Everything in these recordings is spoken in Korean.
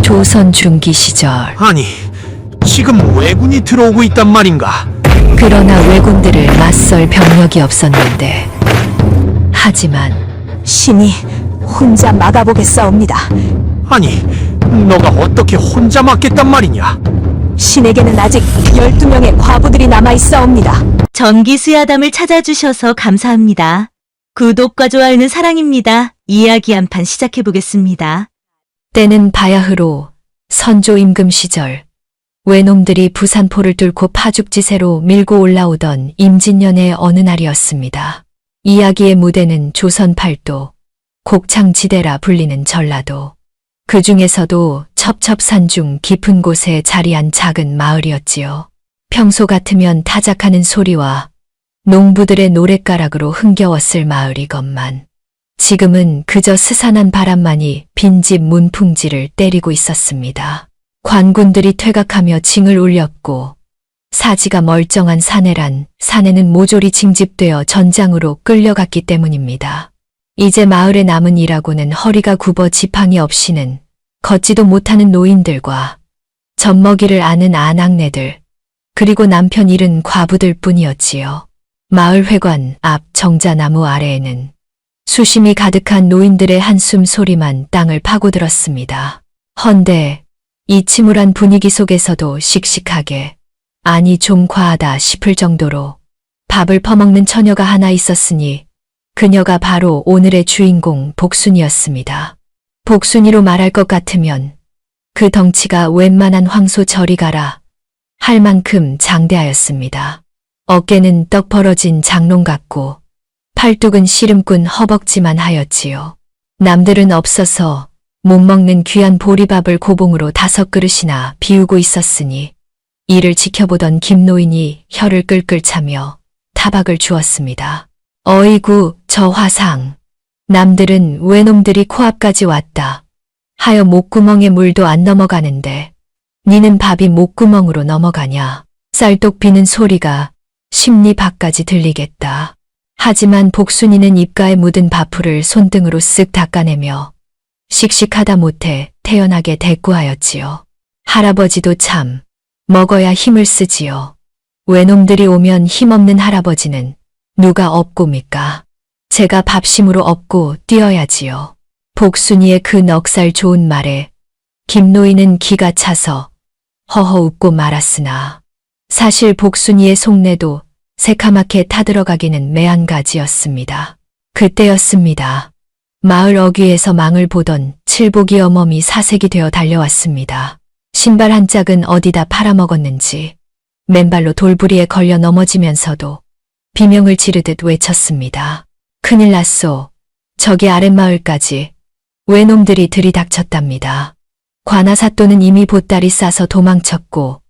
조선 중기 시절, 아니, 지금 왜군이 들어오고 있단 말인가? 그러나 왜군들을 맞설 병력이 없었는데, 하지만 신이 혼자 막아보겠사옵니다. 아니, 너가 어떻게 혼자 맞겠단 말이냐? 신에게는 아직 12명의 과부들이 남아있사옵니다. 전기수야담을 찾아주셔서 감사합니다. 구독과 좋아요는 사랑입니다. 이야기 한 판 시작해보겠습니다. 때는 바야흐로 선조 임금 시절, 외놈들이 부산포를 뚫고 파죽지세로 밀고 올라오던 임진년의 어느 날이었습니다. 이야기의 무대는 조선 팔도, 곡창지대라 불리는 전라도, 그 중에서도 첩첩산중 깊은 곳에 자리한 작은 마을이었지요. 평소 같으면 타작하는 소리와 농부들의 노랫가락으로 흥겨웠을 마을이건만 지금은 그저 스산한 바람만이 빈집 문풍지를 때리고 있었습니다. 관군들이 퇴각하며 징을 울렸고 사지가 멀쩡한 사내란 사내는 모조리 징집되어 전장으로 끌려갔기 때문입니다. 이제 마을에 남은 이라고는 허리가 굽어 지팡이 없이는 걷지도 못하는 노인들과 젖먹이를 아는 아낙네들, 그리고 남편 잃은 과부들 뿐이었지요. 마을 회관 앞 정자나무 아래에는 수심이 가득한 노인들의 한숨 소리만 땅을 파고들었습니다. 헌데 이 침울한 분위기 속에서도 씩씩하게, 아니 좀 과하다 싶을 정도로 밥을 퍼먹는 처녀가 하나 있었으니 그녀가 바로 오늘의 주인공 복순이었습니다. 복순이로 말할 것 같으면 그 덩치가 웬만한 황소 저리 가라 할 만큼 장대하였습니다. 어깨는 떡 벌어진 장롱 같고 팔뚝은 시름꾼 허벅지만 하였지요. 남들은 없어서 못 먹는 귀한 보리밥을 고봉으로 5그릇이나 비우고 있었으니 이를 지켜보던 김노인이 혀를 끌끌 차며 타박을 주었습니다. 어이구 저 화상, 남들은 외놈들이 코앞까지 왔다 하여 목구멍에 물도 안 넘어가는데 니는 밥이 목구멍으로 넘어가냐. 쌀독 비는 소리가 심리 밖까지 들리겠다. 하지만 복순이는 입가에 묻은 밥풀을 손등으로 쓱 닦아내며 씩씩하다 못해 태연하게 대꾸하였지요. 할아버지도 참 먹어야 힘을 쓰지요. 외놈들이 오면 힘없는 할아버지는 누가 업고입니까? 제가 밥심으로 업고 뛰어야지요. 복순이의 그 넉살 좋은 말에 김노인은 기가 차서 허허 웃고 말았으나 사실 복순이의 속내도 새카맣게 타들어가기는 매한가지였습니다. 그때였습니다. 마을 어귀에서 망을 보던 칠복이 어멈이 사색이 되어 달려왔습니다. 신발 한 짝은 어디다 팔아먹었는지 맨발로 돌부리에 걸려 넘어지면서도 비명을 지르듯 외쳤습니다. 큰일 났소. 저기 아랫마을까지 외놈들이 들이닥쳤답니다. 관아사또는 이미 보따리 싸서 도망쳤고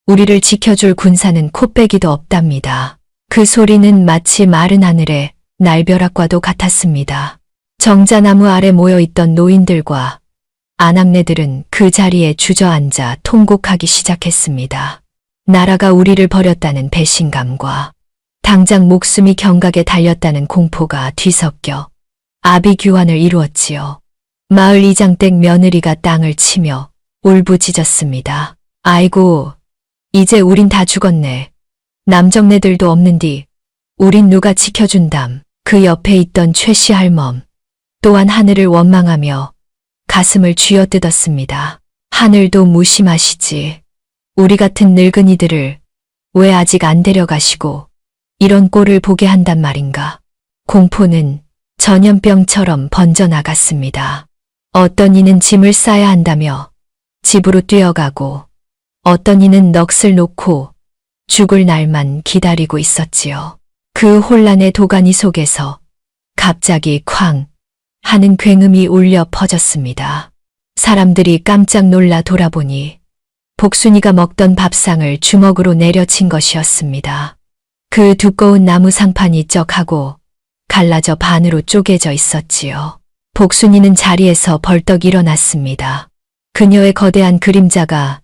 우리를 지켜줄 군사는 코빼기도 없답니다. 그 소리는 마치 마른 하늘의 날벼락과도 같았습니다. 정자나무 아래 모여있던 노인들과 아낙네들은 그 자리에 주저앉아 통곡하기 시작했습니다. 나라가 우리를 버렸다는 배신감과 당장 목숨이 경각에 달렸다는 공포가 뒤섞여 아비규환을 이루었지요. 마을 이장댁 며느리가 땅을 치며 울부짖었습니다. 아이고, 이제 우린 다 죽었네. 남정네들도 없는디 우린 누가 지켜준담. 그 옆에 있던 최씨 할멈 또한 하늘을 원망하며 가슴을 쥐어뜯었습니다. 하늘도 무심하시지. 우리 같은 늙은이들을 왜 아직 안 데려가시고 이런 꼴을 보게 한단 말인가. 공포는 전염병처럼 번져나갔습니다. 어떤 이는 짐을 싸야 한다며 집으로 뛰어가고 어떤 이는 넋을 놓고 죽을 날만 기다리고 있었지요. 그 혼란의 도가니 속에서 갑자기 쾅 하는 굉음이 울려 퍼졌습니다. 사람들이 깜짝 놀라 돌아보니 복순이가 먹던 밥상을 주먹으로 내려친 것이었습니다. 그 두꺼운 나무 상판이 쩍하고 갈라져 반으로 쪼개져 있었지요. 복순이는 자리에서 벌떡 일어났습니다. 그녀의 거대한 그림자가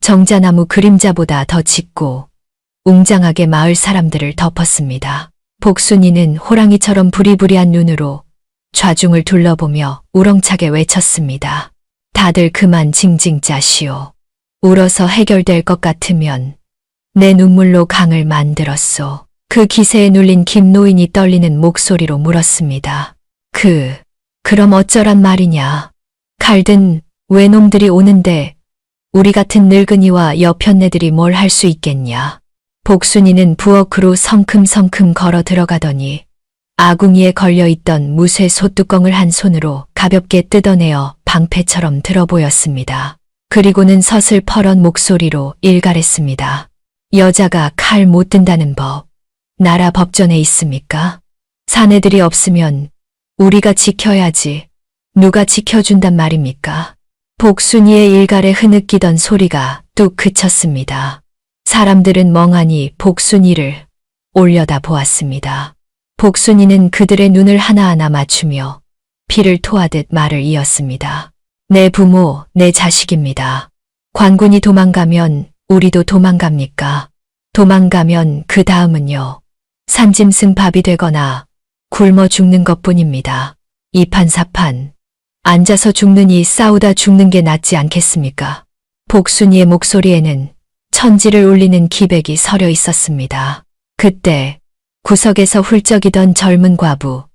정자나무 그림자보다 더 짙고 웅장하게 마을 사람들을 덮었습니다. 복순이는 호랑이처럼 부리부리한 눈으로 좌중을 둘러보며 우렁차게 외쳤습니다. 다들 그만 징징 짜시오. 울어서 해결될 것 같으면 내 눈물로 강을 만들었소. 그 기세에 눌린 김노인이 떨리는 목소리로 물었습니다. 그럼 어쩌란 말이냐. 칼든 외놈들이 오는데 우리 같은 늙은이와 여편네들이 뭘 할 수 있겠냐. 복순이는 부엌으로 성큼성큼 걸어 들어가더니 아궁이에 걸려있던 무쇠 솥뚜껑을 한 손으로 가볍게 뜯어내어 방패처럼 들어 보였습니다. 그리고는 서슬퍼런 목소리로 일갈했습니다. 여자가 칼 못 든다는 법, 나라 법전에 있습니까? 사내들이 없으면 우리가 지켜야지. 누가 지켜준단 말입니까? 복순이의 일갈에 흐느끼던 소리가 뚝 그쳤습니다. 사람들은 멍하니 복순이를 올려다 보았습니다. 복순이는 그들의 눈을 하나하나 맞추며 피를 토하듯 말을 이었습니다. 내 부모, 내 자식입니다. 관군이 도망가면 우리도 도망갑니까? 도망가면 그 다음은요. 산짐승 밥이 되거나 굶어 죽는 것뿐입니다. 이판사판 앉아서 죽느니 싸우다 죽는 게 낫지 않겠습니까? 복순이의 목소리에는 천지를 울리는 기백이 서려 있었습니다. 그때 구석에서 훌쩍이던 젊은 과부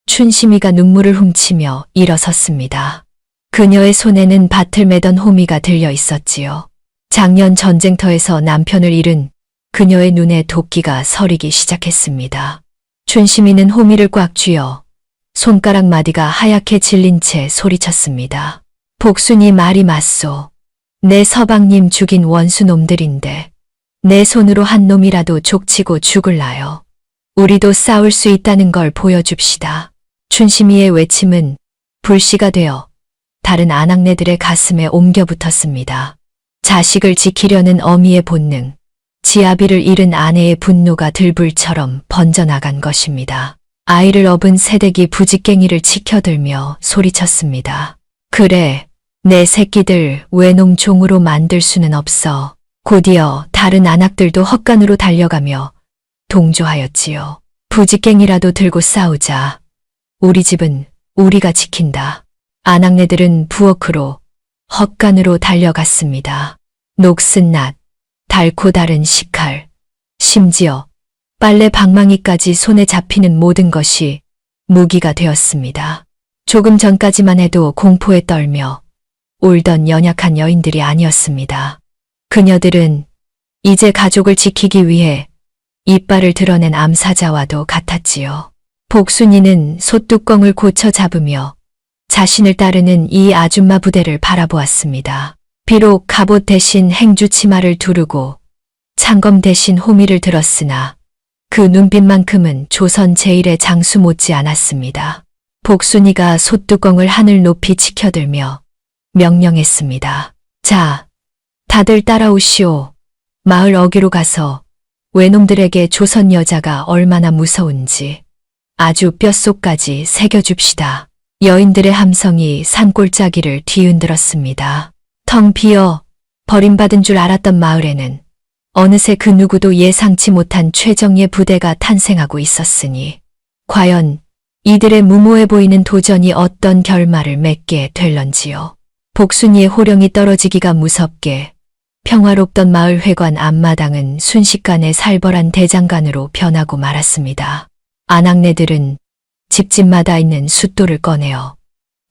춘심이가 눈물을 훔치며 일어섰습니다. 그녀의 손에는 밭을 매던 호미가 들려 있었지요. 작년 전쟁터에서 남편을 잃은 그녀의 눈에 도끼가 서리기 시작했습니다. 춘심이는 호미를 꽉 쥐어 손가락 마디가 하얗게 질린 채 소리쳤습니다. 복순이 말이 맞소. 내 서방님 죽인 원수놈들인데 내 손으로 한 놈이라도 족치고 죽을라요. 우리도 싸울 수 있다는 걸 보여줍시다. 춘심이의 외침은 불씨가 되어 다른 아낙네들의 가슴에 옮겨 붙었습니다. 자식을 지키려는 어미의 본능, 지아비를 잃은 아내의 분노가 들불처럼 번져나간 것입니다. 아이를 업은 새댁이 부직갱이를 치켜들며 소리쳤습니다. 그래, 내 새끼들 외놈 종으로 만들 수는 없어. 곧이어 다른 아낙들도 헛간으로 달려가며 동조하였지요. 부직갱이라도 들고 싸우자. 우리 집은 우리가 지킨다. 아낙네들은 부엌으로 헛간으로 달려갔습니다. 녹슨 낫, 달고 다른 식칼, 심지어 빨래 방망이까지 손에 잡히는 모든 것이 무기가 되었습니다. 조금 전까지만 해도 공포에 떨며 울던 연약한 여인들이 아니었습니다. 그녀들은 이제 가족을 지키기 위해 이빨을 드러낸 암사자와도 같았지요. 복순이는 솥뚜껑을 고쳐 잡으며 자신을 따르는 이 아줌마 부대를 바라보았습니다. 비록 갑옷 대신 행주 치마를 두르고 창검 대신 호미를 들었으나 그 눈빛만큼은 조선 제1의 장수 못지 않았습니다. 복순이가 솥뚜껑을 하늘 높이 치켜들며 명령했습니다. 자, 다들 따라오시오. 마을 어귀로 가서 외놈들에게 조선 여자가 얼마나 무서운지 아주 뼛속까지 새겨줍시다. 여인들의 함성이 산골짜기를 뒤흔들었습니다. 텅 비어 버림받은 줄 알았던 마을에는 어느새 그 누구도 예상치 못한 최정예 부대가 탄생하고 있었으니 과연 이들의 무모해 보이는 도전이 어떤 결말을 맺게 될런지요. 복순이의 호령이 떨어지기가 무섭게 평화롭던 마을 회관 앞마당은 순식간에 살벌한 대장간으로 변하고 말았습니다. 아낙네들은 집집마다 있는 숫돌을 꺼내어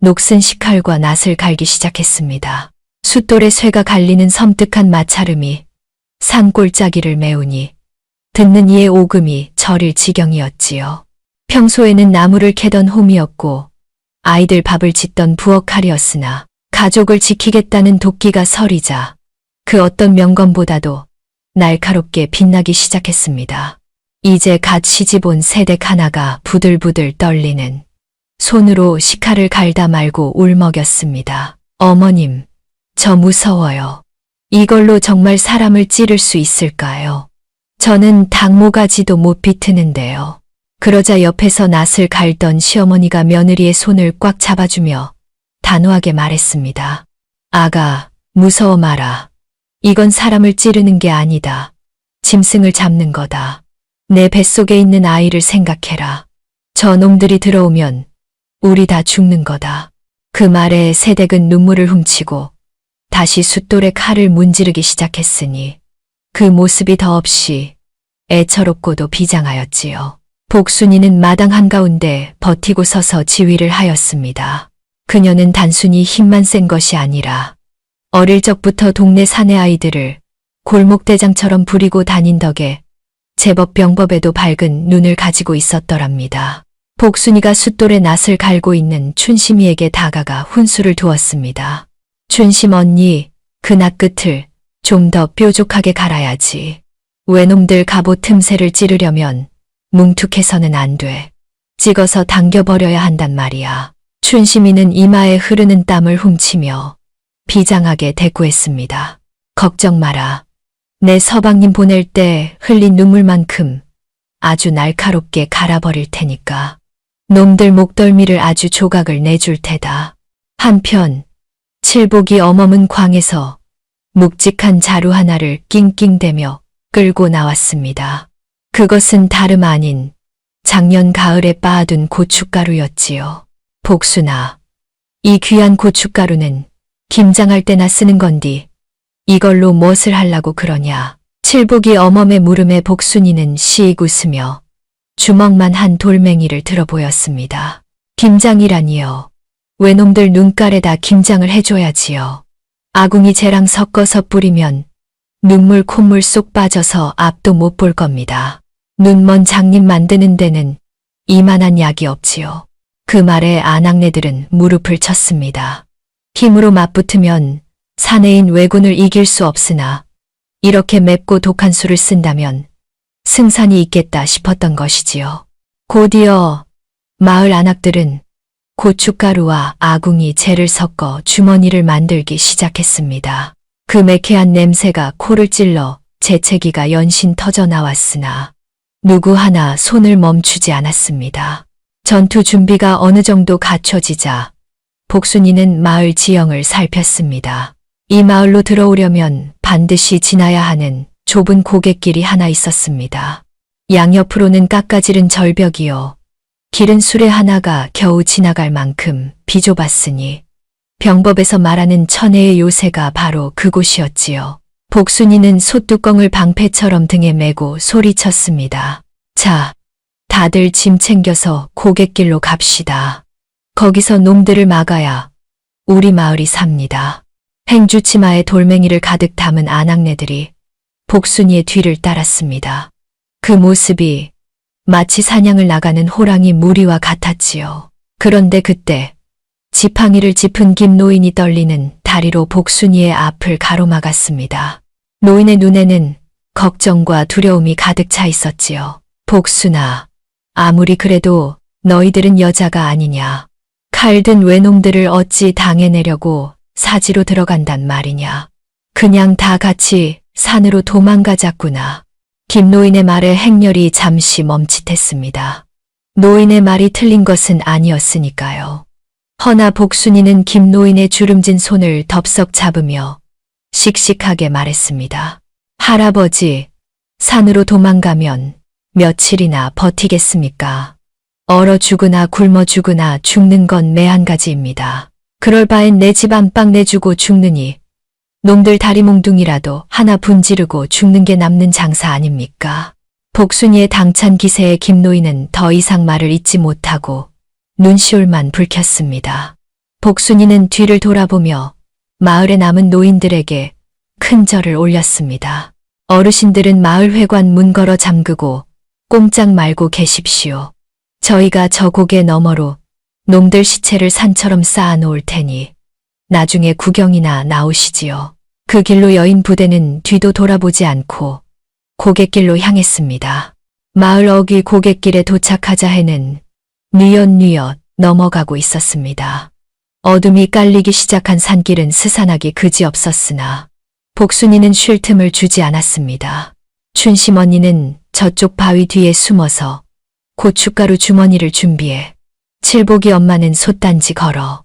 녹슨 식칼과 낫을 갈기 시작했습니다. 숫돌의 쇠가 갈리는 섬뜩한 마찰음이 산골짜기를 메우니 듣는 이의 오금이 저릴 지경이었지요. 평소에는 나무를 캐던 홈이었고 아이들 밥을 짓던 부엌칼이었으나 가족을 지키겠다는 도끼가 서리자 그 어떤 명검보다도 날카롭게 빛나기 시작했습니다. 이제 갓 시집온 새댁 하나가 부들부들 떨리는 손으로 식칼을 갈다 말고 울먹였습니다. 어머님, 저 무서워요. 이걸로 정말 사람을 찌를 수 있을까요? 저는 닭모가지도 못 비트는데요. 그러자 옆에서 낫을 갈던 시어머니가 며느리의 손을 꽉 잡아주며 단호하게 말했습니다. 아가, 무서워 마라. 이건 사람을 찌르는 게 아니다. 짐승을 잡는 거다. 내 뱃속에 있는 아이를 생각해라. 저 놈들이 들어오면 우리 다 죽는 거다. 그 말에 세댁은 눈물을 훔치고 다시 숫돌에 칼을 문지르기 시작했으니 그 모습이 더없이 애처롭고도 비장하였지요. 복순이는 마당 한가운데 버티고 서서 지휘를 하였습니다. 그녀는 단순히 힘만 센 것이 아니라 어릴 적부터 동네 사내 아이들을 골목대장처럼 부리고 다닌 덕에 제법 병법에도 밝은 눈을 가지고 있었더랍니다. 복순이가 숫돌에 낫을 갈고 있는 춘심이에게 다가가 훈수를 두었습니다. 춘심 언니, 그 낫 끝을 좀 더 뾰족하게 갈아야지. 외놈들 갑옷 틈새를 찌르려면 뭉툭해서는 안 돼. 찍어서 당겨버려야 한단 말이야. 춘심이는 이마에 흐르는 땀을 훔치며 비장하게 대꾸했습니다. 걱정 마라. 내 서방님 보낼 때 흘린 눈물만큼 아주 날카롭게 갈아버릴 테니까. 놈들 목덜미를 아주 조각을 내줄 테다. 한편 칠복이 어멈은 광에서 묵직한 자루 하나를 낑낑대며 끌고 나왔습니다. 그것은 다름 아닌 작년 가을에 빻아둔 고춧가루였지요. 복순아, 이 귀한 고춧가루는 김장할 때나 쓰는 건디 이걸로 무엇을 하려고 그러냐. 칠복이 어멈의 물음에 복순이는 씩 웃으며 주먹만 한 돌멩이를 들어 보였습니다. 김장이라니요. 외놈들 눈깔에다 김장을 해줘야지요. 아궁이 재랑 섞어서 뿌리면 눈물 콧물 쏙 빠져서 앞도 못 볼 겁니다. 눈먼 장님 만드는 데는 이만한 약이 없지요. 그 말에 아낙네들은 무릎을 쳤습니다. 힘으로 맞붙으면 사내인 왜군을 이길 수 없으나 이렇게 맵고 독한 수를 쓴다면 승산이 있겠다 싶었던 것이지요. 곧이어 마을 아낙들은 고춧가루와 아궁이 재를 섞어 주머니를 만들기 시작했습니다. 그 매캐한 냄새가 코를 찔러 재채기가 연신 터져 나왔으나 누구 하나 손을 멈추지 않았습니다. 전투 준비가 어느 정도 갖춰지자 복순이는 마을 지형을 살폈습니다. 이 마을로 들어오려면 반드시 지나야 하는 좁은 고갯길이 하나 있었습니다. 양옆으로는 깎아지른 절벽이요. 길은 수레 하나가 겨우 지나갈 만큼 비좁았으니 병법에서 말하는 천혜의 요새가 바로 그곳이었지요. 복순이는 솥뚜껑을 방패처럼 등에 메고 소리쳤습니다. 자, 다들 짐 챙겨서 고갯길로 갑시다. 거기서 놈들을 막아야 우리 마을이 삽니다. 행주치마에 돌멩이를 가득 담은 아낙네들이 복순이의 뒤를 따랐습니다. 그 모습이 마치 사냥을 나가는 호랑이 무리와 같았지요. 그런데 그때 지팡이를 짚은 김노인이 떨리는 다리로 복순이의 앞을 가로막았습니다. 노인의 눈에는 걱정과 두려움이 가득 차 있었지요. 복순아, 아무리 그래도 너희들은 여자가 아니냐. 칼 든 외놈들을 어찌 당해내려고 사지로 들어간단 말이냐. 그냥 다 같이 산으로 도망가자꾸나. 김노인의 말에 행렬이 잠시 멈칫했습니다. 노인의 말이 틀린 것은 아니었으니까요. 허나 복순이는 김노인의 주름진 손을 덥석 잡으며 씩씩하게 말했습니다. 할아버지, 산으로 도망가면 며칠이나 버티겠습니까? 얼어 죽으나 굶어 죽으나 죽는 건 매 한 가지입니다. 그럴 바엔 내 집 안방 내주고 죽느니 놈들 다리 몽둥이라도 하나 분지르고 죽는 게 남는 장사 아닙니까? 복순이의 당찬 기세에 김노인은 더 이상 말을 잇지 못하고 눈시울만 붉혔습니다. 복순이는 뒤를 돌아보며 마을에 남은 노인들에게 큰 절을 올렸습니다. 어르신들은 마을 회관 문 걸어 잠그고 꼼짝 말고 계십시오. 저희가 저 고개 너머로 놈들 시체를 산처럼 쌓아 놓을 테니 나중에 구경이나 나오시지요. 그 길로 여인 부대는 뒤도 돌아보지 않고 고갯길로 향했습니다. 마을 어귀 고갯길에 도착하자 해는 뉘엿뉘엿 넘어가고 있었습니다. 어둠이 깔리기 시작한 산길은 스산하기 그지없었으나 복순이는 쉴 틈을 주지 않았습니다. 춘심 언니는 저쪽 바위 뒤에 숨어서 고춧가루 주머니를 준비해 칠복이 엄마는 솥단지 걸어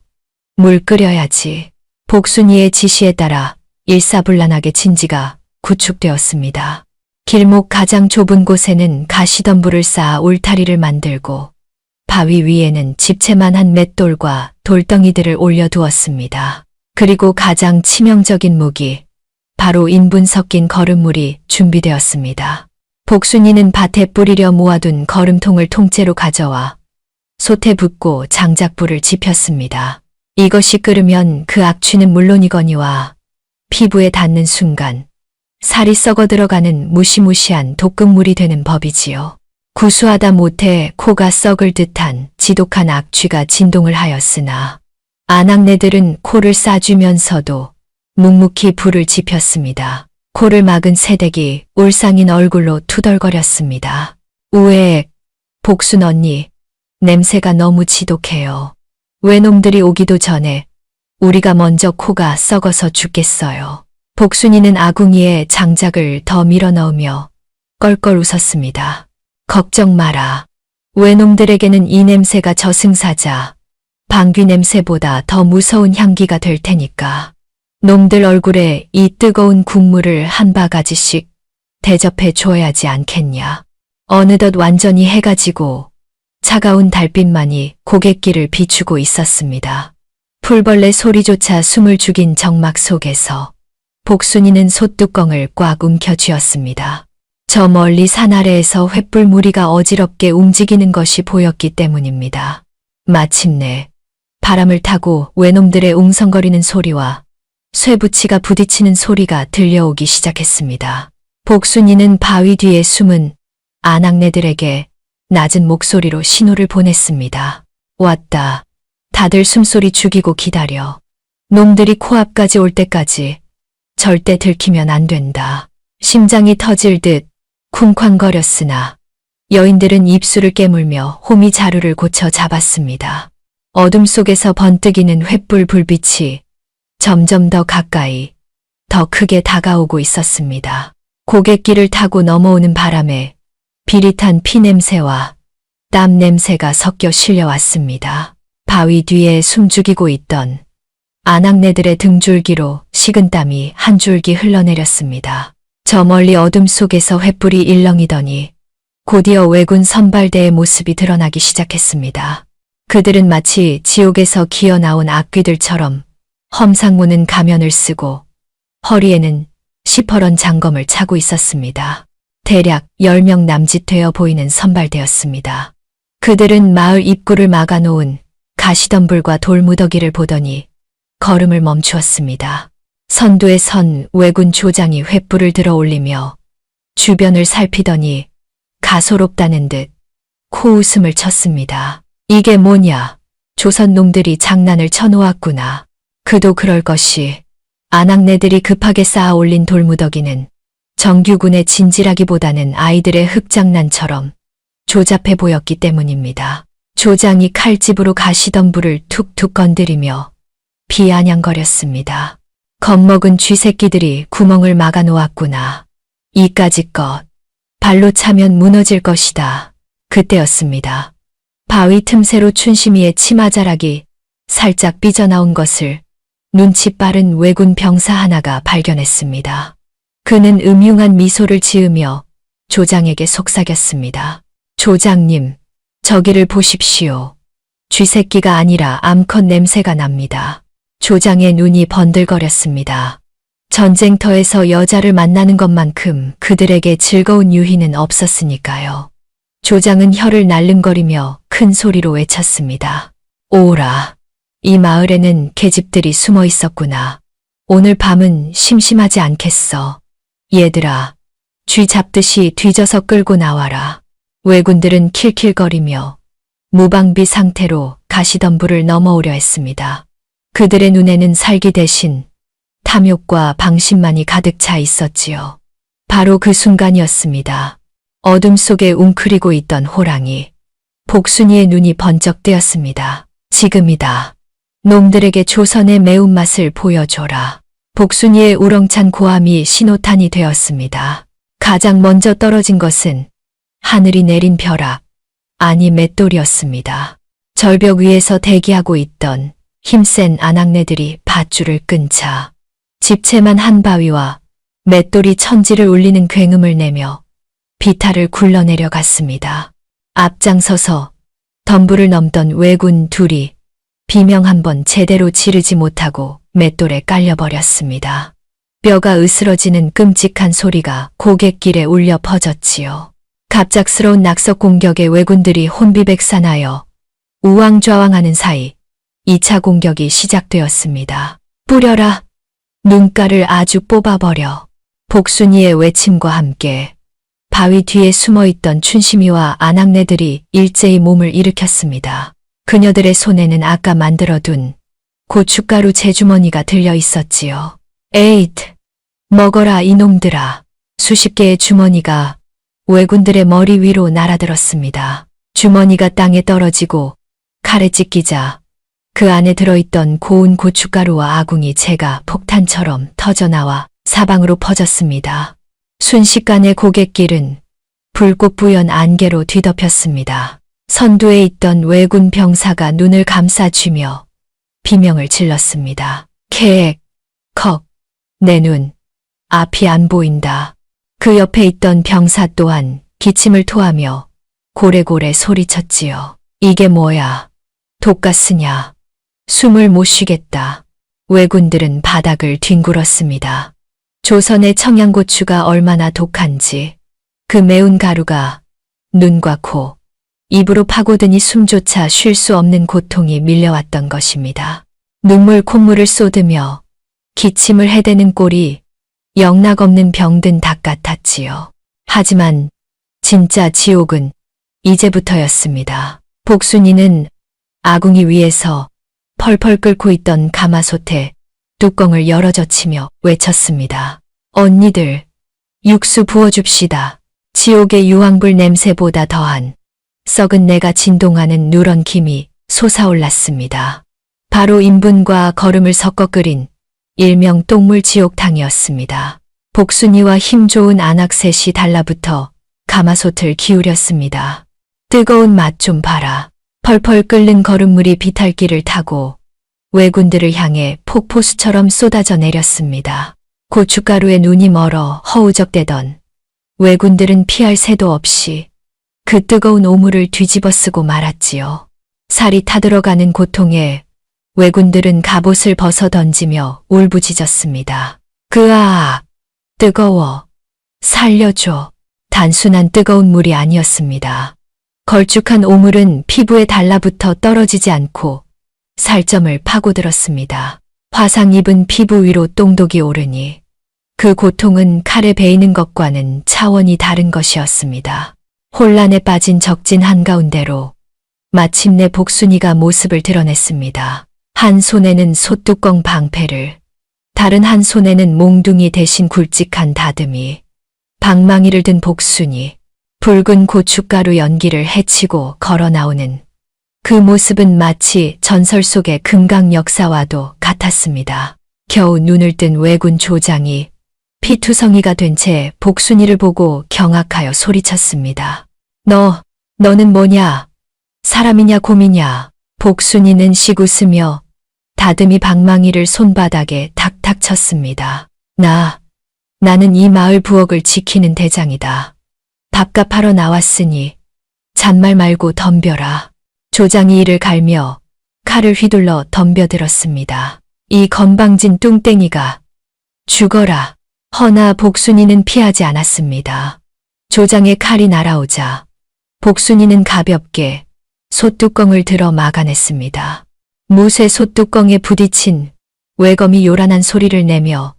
물 끓여야지. 복순이의 지시에 따라 일사불란하게 진지가 구축되었습니다. 길목 가장 좁은 곳에는 가시덤불을 쌓아 울타리를 만들고 바위 위에는 집채만한 맷돌과 돌덩이들을 올려두었습니다. 그리고 가장 치명적인 무기, 바로 인분 섞인 거름물이 준비되었습니다. 복순이는 밭에 뿌리려 모아둔 거름통을 통째로 가져와 솥에 붓고 장작불을 지폈습니다. 이것이 끓으면 그 악취는 물론이거니와 피부에 닿는 순간 살이 썩어 들어가는 무시무시한 독극물이 되는 법이지요. 구수하다 못해 코가 썩을 듯한 지독한 악취가 진동을 하였으나 아낙네들은 코를 싸주면서도 묵묵히 불을 지폈습니다. 코를 막은 새댁이 울상인 얼굴로 투덜거렸습니다. 우에, 복순 언니, 냄새가 너무 지독해요. 외놈들이 오기도 전에 우리가 먼저 코가 썩어서 죽겠어요. 복순이는 아궁이에 장작을 더 밀어넣으며 껄껄 웃었습니다. 걱정 마라. 외놈들에게는 이 냄새가 저승사자, 방귀 냄새보다 더 무서운 향기가 될 테니까. 놈들 얼굴에 이 뜨거운 국물을 한 바가지씩 대접해 줘야지 않겠냐. 어느덧 완전히 해가 지고 차가운 달빛만이 고갯길을 비추고 있었습니다. 풀벌레 소리조차 숨을 죽인 적막 속에서 복순이는 솥뚜껑을 꽉 움켜쥐었습니다. 저 멀리 산 아래에서 횃불 무리가 어지럽게 움직이는 것이 보였기 때문입니다. 마침내 바람을 타고 외놈들의 웅성거리는 소리와 쇠붙이가 부딪히는 소리가 들려오기 시작했습니다. 복순이는 바위 뒤에 숨은 아낙네들에게 낮은 목소리로 신호를 보냈습니다. 왔다. 다들 숨소리 죽이고 기다려. 놈들이 코앞까지 올 때까지 절대 들키면 안 된다. 심장이 터질 듯 쿵쾅거렸으나 여인들은 입술을 깨물며 호미 자루를 고쳐 잡았습니다. 어둠 속에서 번뜩이는 횃불 불빛이 점점 더 가까이, 더 크게 다가오고 있었습니다. 고갯길을 타고 넘어오는 바람에 비릿한 피냄새와 땀 냄새가 섞여 실려왔습니다. 바위 뒤에 숨죽이고 있던 아낙네들의 등줄기로 식은땀이 한 줄기 흘러내렸습니다. 저 멀리 어둠 속에서 횃불이 일렁이더니 곧이어 왜군 선발대의 모습이 드러나기 시작했습니다. 그들은 마치 지옥에서 기어 나온 악귀들처럼 험상무는 가면을 쓰고 허리에는 시퍼런 장검을 차고 있었습니다. 대략 10명 남짓 되어 보이는 선발대였습니다. 그들은 마을 입구를 막아놓은 가시덤불과 돌무더기를 보더니 걸음을 멈추었습니다. 선두에 선 왜군 조장이 횃불을 들어 올리며 주변을 살피더니 가소롭다는 듯 코웃음을 쳤습니다. 이게 뭐냐? 조선 놈들이 장난을 쳐놓았구나. 그도 그럴 것이 아낙네들이 급하게 쌓아 올린 돌무더기는 정규군의 진지라기보다는 아이들의 흙장난처럼 조잡해 보였기 때문입니다. 조장이 칼집으로 가시덤불을 툭툭 건드리며 비아냥거렸습니다. 겁먹은 쥐새끼들이 구멍을 막아 놓았구나. 이까짓 것, 발로 차면 무너질 것이다. 그때였습니다. 바위 틈새로 춘심이의 치마자락이 살짝 삐져나온 것을 눈치 빠른 왜군 병사 하나가 발견했습니다. 그는 음흉한 미소를 지으며 조장에게 속삭였습니다. 조장님, 저기를 보십시오. 쥐새끼가 아니라 암컷 냄새가 납니다. 조장의 눈이 번들거렸습니다. 전쟁터에서 여자를 만나는 것만큼 그들에게 즐거운 유희는 없었으니까요. 조장은 혀를 날름거리며 큰 소리로 외쳤습니다. 오라, 이 마을에는 계집들이 숨어 있었구나. 오늘 밤은 심심하지 않겠어. 얘들아, 쥐 잡듯이 뒤져서 끌고 나와라. 왜군들은 킬킬거리며 무방비 상태로 가시덤불을 넘어오려 했습니다. 그들의 눈에는 살기 대신 탐욕과 방심만이 가득 차 있었지요. 바로 그 순간이었습니다. 어둠 속에 웅크리고 있던 호랑이, 복순이의 눈이 번쩍 뜨였습니다. 지금이다. 놈들에게 조선의 매운맛을 보여줘라. 복순이의 우렁찬 고함이 신호탄이 되었습니다. 가장 먼저 떨어진 것은 하늘이 내린 벼락, 아니 맷돌이었습니다. 절벽 위에서 대기하고 있던 힘센 아낙네들이 밧줄을 끈차 집채만 한 바위와 맷돌이 천지를 울리는 굉음을 내며 비탈을 굴러내려 갔습니다. 앞장서서 덤불을 넘던 왜군 둘이 비명 한 번 제대로 지르지 못하고 맷돌에 깔려버렸습니다. 뼈가 으스러지는 끔찍한 소리가 고갯길에 울려 퍼졌지요. 갑작스러운 낙석 공격에 왜군들이 혼비백산하여 우왕좌왕하는 사이 2차 공격이 시작되었습니다. 뿌려라! 눈가를 아주 뽑아버려! 복순이의 외침과 함께 바위 뒤에 숨어있던 춘심이와 아낙네들이 일제히 몸을 일으켰습니다. 그녀들의 손에는 아까 만들어둔 고춧가루 재주머니가 들려 있었지요. 에잇! 먹어라 이놈들아! 수십 개의 주머니가 왜군들의 머리 위로 날아들었습니다. 주머니가 땅에 떨어지고 칼에 찢기자 그 안에 들어있던 고운 고춧가루와 아궁이 채가 폭탄처럼 터져나와 사방으로 퍼졌습니다. 순식간에 고갯길은 불꽃 부연 안개로 뒤덮였습니다. 선두에 있던 왜군 병사가 눈을 감싸쥐며 비명을 질렀습니다. 캐액, 컥, 내 눈, 앞이 안 보인다. 그 옆에 있던 병사 또한 기침을 토하며 고래고래 소리쳤지요. 이게 뭐야? 독가스냐? 숨을 못 쉬겠다. 왜군들은 바닥을 뒹굴었습니다. 조선의 청양고추가 얼마나 독한지 그 매운 가루가 눈과 코, 입으로 파고드니 숨조차 쉴 수 없는 고통이 밀려왔던 것입니다. 눈물 콧물을 쏟으며 기침을 해대는 꼴이 영락없는 병든 닭 같았지요. 하지만 진짜 지옥은 이제부터였습니다. 복순이는 아궁이 위에서 펄펄 끓고 있던 가마솥에 뚜껑을 열어젖히며 외쳤습니다. 언니들, 육수 부어줍시다. 지옥의 유황불 냄새보다 더한 썩은 내가 진동하는 누런 김이 솟아올랐습니다. 바로 인분과 거름을 섞어 끓인 일명 똥물 지옥탕이었습니다. 복순이와 힘 좋은 안악셋이 달라붙어 가마솥을 기울였습니다. 뜨거운 맛 좀 봐라. 펄펄 끓는 거름물이 비탈길을 타고 왜군들을 향해 폭포수처럼 쏟아져 내렸습니다. 고춧가루에 눈이 멀어 허우적대던 왜군들은 피할 새도 없이 그 뜨거운 오물을 뒤집어 쓰고 말았지요. 살이 타들어가는 고통에 왜군들은 갑옷을 벗어 던지며 울부짖었습니다. 그아, 뜨거워. 살려줘. 단순한 뜨거운 물이 아니었습니다. 걸쭉한 오물은 피부에 달라붙어 떨어지지 않고 살점을 파고들었습니다. 화상 입은 피부 위로 똥독이 오르니 그 고통은 칼에 베이는 것과는 차원이 다른 것이었습니다. 혼란에 빠진 적진 한가운데로 마침내 복순이가 모습을 드러냈습니다. 한 손에는 솥뚜껑 방패를, 다른 한 손에는 몽둥이 대신 굵직한 다듬이, 방망이를 든 복순이, 붉은 고춧가루 연기를 헤치고 걸어 나오는 그 모습은 마치 전설 속의 금강 역사와도 같았습니다. 겨우 눈을 뜬 왜군 조장이 피투성이가 된 채 복순이를 보고 경악하여 소리쳤습니다. 너는 뭐냐? 사람이냐 곰이냐? 복순이는 씩 웃으며 다듬이 방망이를 손바닥에 탁탁 쳤습니다. 나는 이 마을 부엌을 지키는 대장이다. 밥값하러 나왔으니 잔말 말고 덤벼라. 조장이 이를 갈며 칼을 휘둘러 덤벼들었습니다. 이 건방진 뚱땡이가 죽어라. 허나 복순이는 피하지 않았습니다. 조장의 칼이 날아오자 복순이는 가볍게 솥뚜껑을 들어 막아냈습니다. 무쇠 솥뚜껑에 부딪힌 왜검이 요란한 소리를 내며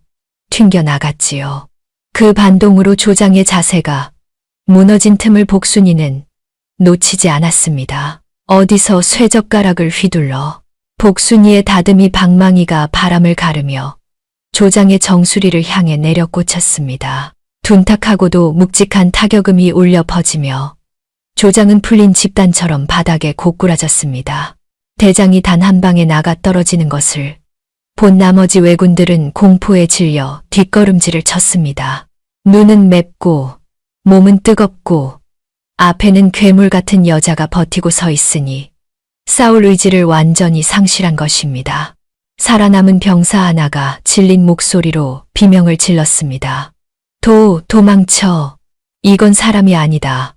튕겨 나갔지요. 그 반동으로 조장의 자세가 무너진 틈을 복순이는 놓치지 않았습니다. 어디서 쇠젓가락을 휘둘러 복순이의 다듬이 방망이가 바람을 가르며 조장의 정수리를 향해 내려 꽂혔습니다. 둔탁하고도 묵직한 타격음이 울려 퍼지며 조장은 풀린 집단처럼 바닥에 고꾸라졌습니다. 대장이 단 한 방에 나가 떨어지는 것을 본 나머지 왜군들은 공포에 질려 뒷걸음질을 쳤습니다. 눈은 맵고 몸은 뜨겁고 앞에는 괴물 같은 여자가 버티고 서 있으니 싸울 의지를 완전히 상실한 것입니다. 살아남은 병사 하나가 질린 목소리로 비명을 질렀습니다. 도망쳐. 이건 사람이 아니다.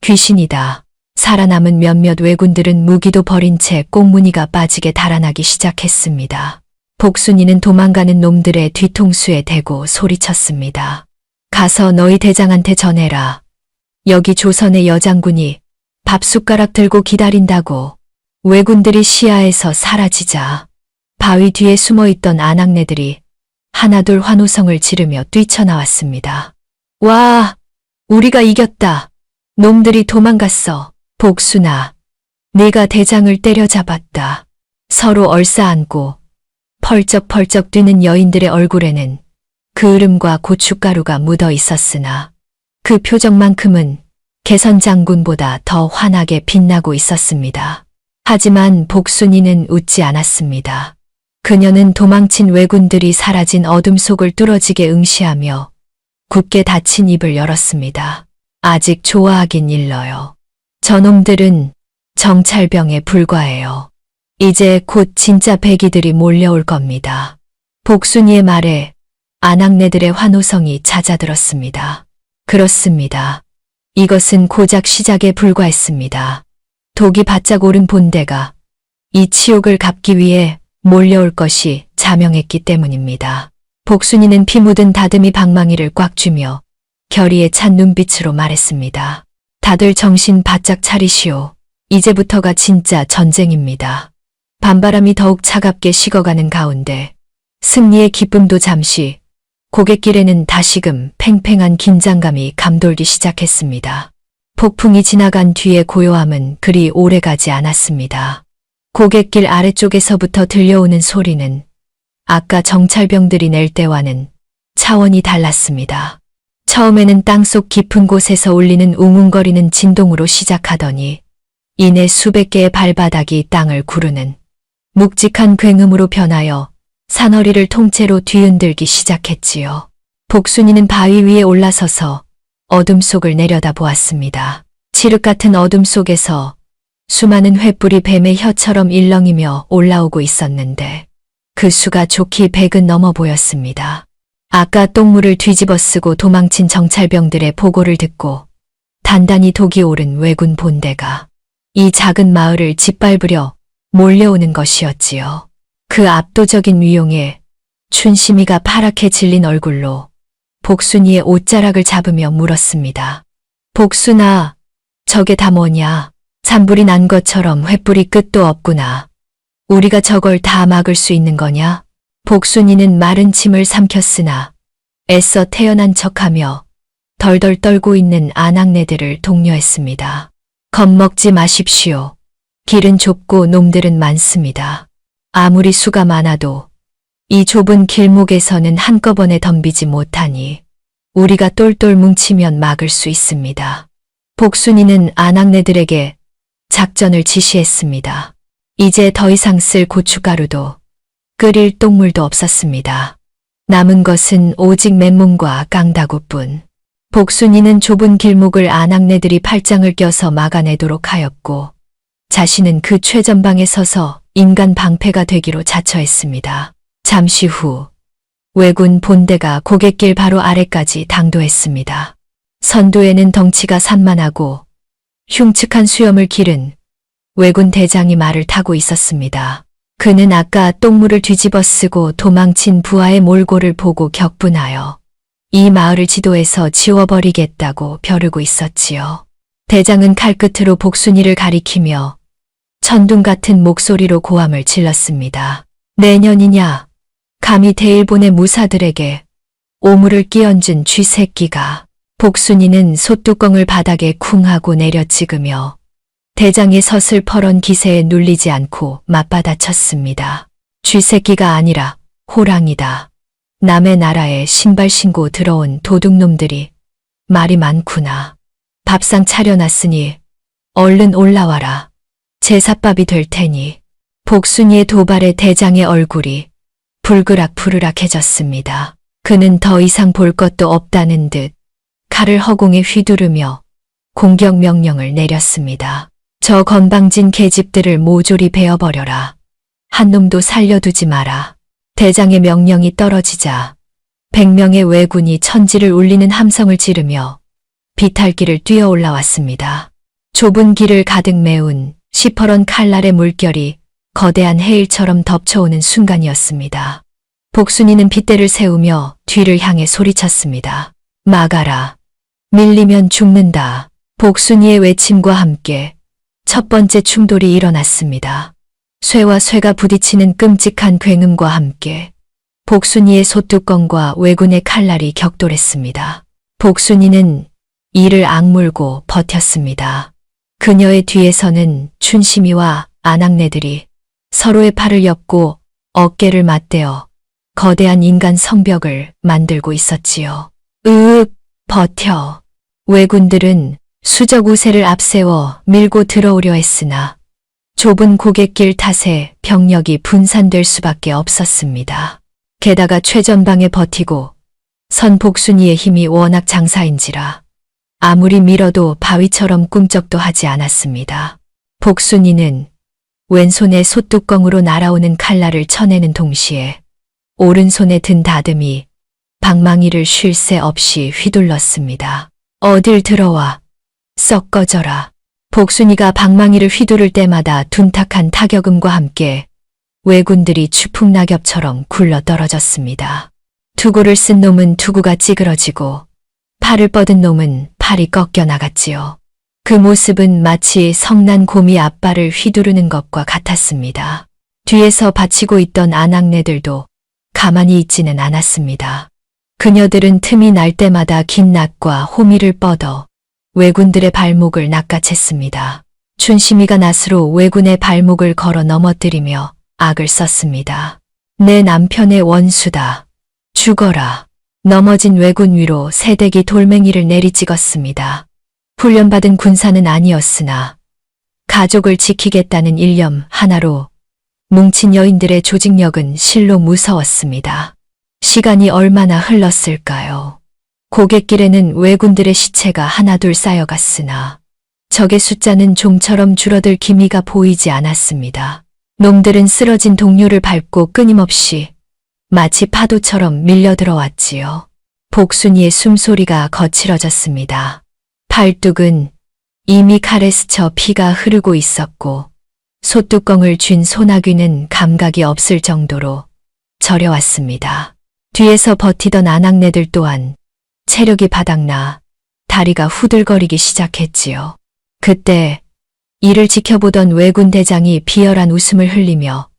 귀신이다. 살아남은 몇몇 왜군들은 무기도 버린 채 꽁무니가 빠지게 달아나기 시작했습니다. 복순이는 도망가는 놈들의 뒤통수에 대고 소리쳤습니다. 가서 너희 대장한테 전해라. 여기 조선의 여장군이 밥숟가락 들고 기다린다고. 왜군들이 시야에서 사라지자 바위 뒤에 숨어있던 아낙네들이 하나둘 환호성을 지르며 뛰쳐나왔습니다. 와, 우리가 이겼다. 놈들이 도망갔어. 복순아, 네가 대장을 때려잡았다. 서로 얼싸안고 펄쩍펄쩍 뛰는 여인들의 얼굴에는 그을음과 고춧가루가 묻어 있었으나 그 표정만큼은 개선 장군보다 더 환하게 빛나고 있었습니다. 하지만 복순이는 웃지 않았습니다. 그녀는 도망친 왜군들이 사라진 어둠 속을 뚫어지게 응시하며 굳게 닫힌 입을 열었습니다. 아직 좋아하긴 일러요. 저놈들은 정찰병에 불과해요. 이제 곧 진짜 백이들이 몰려올 겁니다. 복순이의 말에 아낙네들의 환호성이 잦아들었습니다. 그렇습니다. 이것은 고작 시작에 불과했습니다. 독이 바짝 오른 본대가 이 치욕을 갚기 위해 몰려올 것이 자명했기 때문입니다. 복순이는 피 묻은 다듬이 방망이를 꽉 쥐며 결의에 찬 눈빛으로 말했습니다. 다들 정신 바짝 차리시오. 이제부터가 진짜 전쟁입니다. 밤바람이 더욱 차갑게 식어가는 가운데 승리의 기쁨도 잠시, 고갯길에는 다시금 팽팽한 긴장감이 감돌기 시작했습니다. 폭풍이 지나간 뒤의 고요함은 그리 오래가지 않았습니다. 고갯길 아래쪽에서부터 들려오는 소리는 아까 정찰병들이 낼 때와는 차원이 달랐습니다. 처음에는 땅속 깊은 곳에서 울리는 웅웅거리는 진동으로 시작하더니 이내 수백 개의 발바닥이 땅을 구르는 묵직한 굉음으로 변하여 산허리를 통째로 뒤흔들기 시작했지요. 복순이는 바위 위에 올라서서 어둠 속을 내려다 보았습니다. 칠흑 같은 어둠 속에서 수많은 횃불이 뱀의 혀처럼 일렁이며 올라오고 있었는데 그 수가 좋기 100은 넘어 보였습니다. 아까 똥물을 뒤집어 쓰고 도망친 정찰병들의 보고를 듣고 단단히 독이 오른 왜군 본대가 이 작은 마을을 짓밟으려 몰려오는 것이었지요. 그 압도적인 위용에 춘심이가 파랗게 질린 얼굴로 복순이의 옷자락을 잡으며 물었습니다. 복순아, 저게 다 뭐냐? 산불이 난 것처럼 횃불이 끝도 없구나. 우리가 저걸 다 막을 수 있는 거냐? 복순이는 마른 침을 삼켰으나 애써 태연한 척하며 덜덜 떨고 있는 아낙네들을 독려했습니다. 겁먹지 마십시오. 길은 좁고 놈들은 많습니다. 아무리 수가 많아도 이 좁은 길목에서는 한꺼번에 덤비지 못하니 우리가 똘똘 뭉치면 막을 수 있습니다. 복순이는 아낙네들에게 작전을 지시했습니다. 이제 더 이상 쓸 고춧가루도 끓일 똥물도 없었습니다. 남은 것은 오직 맨몸과 깡다구뿐. 복순이는 좁은 길목을 아낙네들이 팔짱을 껴서 막아내도록 하였고 자신은 그 최전방에 서서 인간 방패가 되기로 자처했습니다. 잠시 후 왜군 본대가 고갯길 바로 아래까지 당도했습니다. 선두에는 덩치가 산만하고 흉측한 수염을 기른 왜군 대장이 말을 타고 있었습니다. 그는 아까 똥물을 뒤집어 쓰고 도망친 부하의 몰골을 보고 격분하여 이 마을을 지도에서 지워버리겠다고 벼르고 있었지요. 대장은 칼끝으로 복순이를 가리키며 천둥 같은 목소리로 고함을 질렀습니다. 내년이냐? 감히 대일본의 무사들에게 오물을 끼얹은 쥐새끼가. 복순이는 솥뚜껑을 바닥에 쿵 하고 내려찍으며 대장의 서슬퍼런 기세에 눌리지 않고 맞받아쳤습니다. 쥐새끼가 아니라 호랑이다. 남의 나라에 신발 신고 들어온 도둑놈들이 말이 많구나. 밥상 차려놨으니 얼른 올라와라. 제삿밥이 될 테니. 복순이의 도발에 대장의 얼굴이 불그락불그락해졌습니다. 그는 더 이상 볼 것도 없다는 듯 칼을 허공에 휘두르며 공격 명령을 내렸습니다. 저 건방진 계집들을 모조리 베어버려라. 한 놈도 살려두지 마라. 대장의 명령이 떨어지자 100명의 왜군이 천지를 울리는 함성을 지르며 비탈길을 뛰어 올라왔습니다. 좁은 길을 가득 메운 시퍼런 칼날의 물결이 거대한 해일처럼 덮쳐오는 순간이었습니다. 복순이는 빗대를 세우며 뒤를 향해 소리쳤습니다. 막아라. 밀리면 죽는다. 복순이의 외침과 함께 첫 번째 충돌이 일어났습니다. 쇠와 쇠가 부딪히는 끔찍한 굉음과 함께 복순이의 솥뚜껑과 왜군의 칼날이 격돌했습니다. 복순이는 이를 악물고 버텼습니다. 그녀의 뒤에서는 춘심이와 아낙네들이 서로의 팔을 엮고 어깨를 맞대어 거대한 인간 성벽을 만들고 있었지요. 버텨. 왜군들은 수적 우세를 앞세워 밀고 들어오려 했으나 좁은 고갯길 탓에 병력이 분산될 수밖에 없었습니다. 게다가 최전방에 버티고 선 복순이의 힘이 워낙 장사인지라 아무리 밀어도 바위처럼 꿈쩍도 하지 않았습니다. 복순이는 왼손에 솥뚜껑으로 날아오는 칼날을 쳐내는 동시에 오른손에 든 다듬이 방망이를 쉴 새 없이 휘둘렀습니다. 어딜 들어와. 썩 꺼져라. 복순이가 방망이를 휘두를 때마다 둔탁한 타격음과 함께 왜군들이 추풍낙엽처럼 굴러 떨어졌습니다. 투구를 쓴 놈은 투구가 찌그러지고 팔을 뻗은 놈은 팔이 꺾여 나갔지요. 그 모습은 마치 성난 곰이 앞발을 휘두르는 것과 같았습니다. 뒤에서 받치고 있던 아낙네들도 가만히 있지는 않았습니다. 그녀들은 틈이 날 때마다 긴 낫과 호미를 뻗어 왜군들의 발목을 낚아챘습니다. 춘심이가 낫으로 왜군의 발목을 걸어 넘어뜨리며 악을 썼습니다. 내 남편의 원수다. 죽어라. 넘어진 왜군 위로 새대기 돌멩이를 내리찍었습니다. 훈련받은 군사는 아니었으나 가족을 지키겠다는 일념 하나로 뭉친 여인들의 조직력은 실로 무서웠습니다. 시간이 얼마나 흘렀을까요? 고갯길에는 왜군들의 시체가 하나둘 쌓여갔으나 적의 숫자는 좀처럼 줄어들 기미가 보이지 않았습니다. 놈들은 쓰러진 동료를 밟고 끊임없이 마치 파도처럼 밀려 들어왔지요. 복순이의 숨소리가 거칠어졌습니다. 팔뚝은 이미 칼에 스쳐 피가 흐르고 있었고 솥뚜껑을 쥔 소나귀는 감각이 없을 정도로 저려왔습니다. 뒤에서 버티던 아낙네들 또한 체력이 바닥나 다리가 후들거리기 시작했지요. 그때 이를 지켜보던 왜군 대장이 비열한 웃음을 흘리며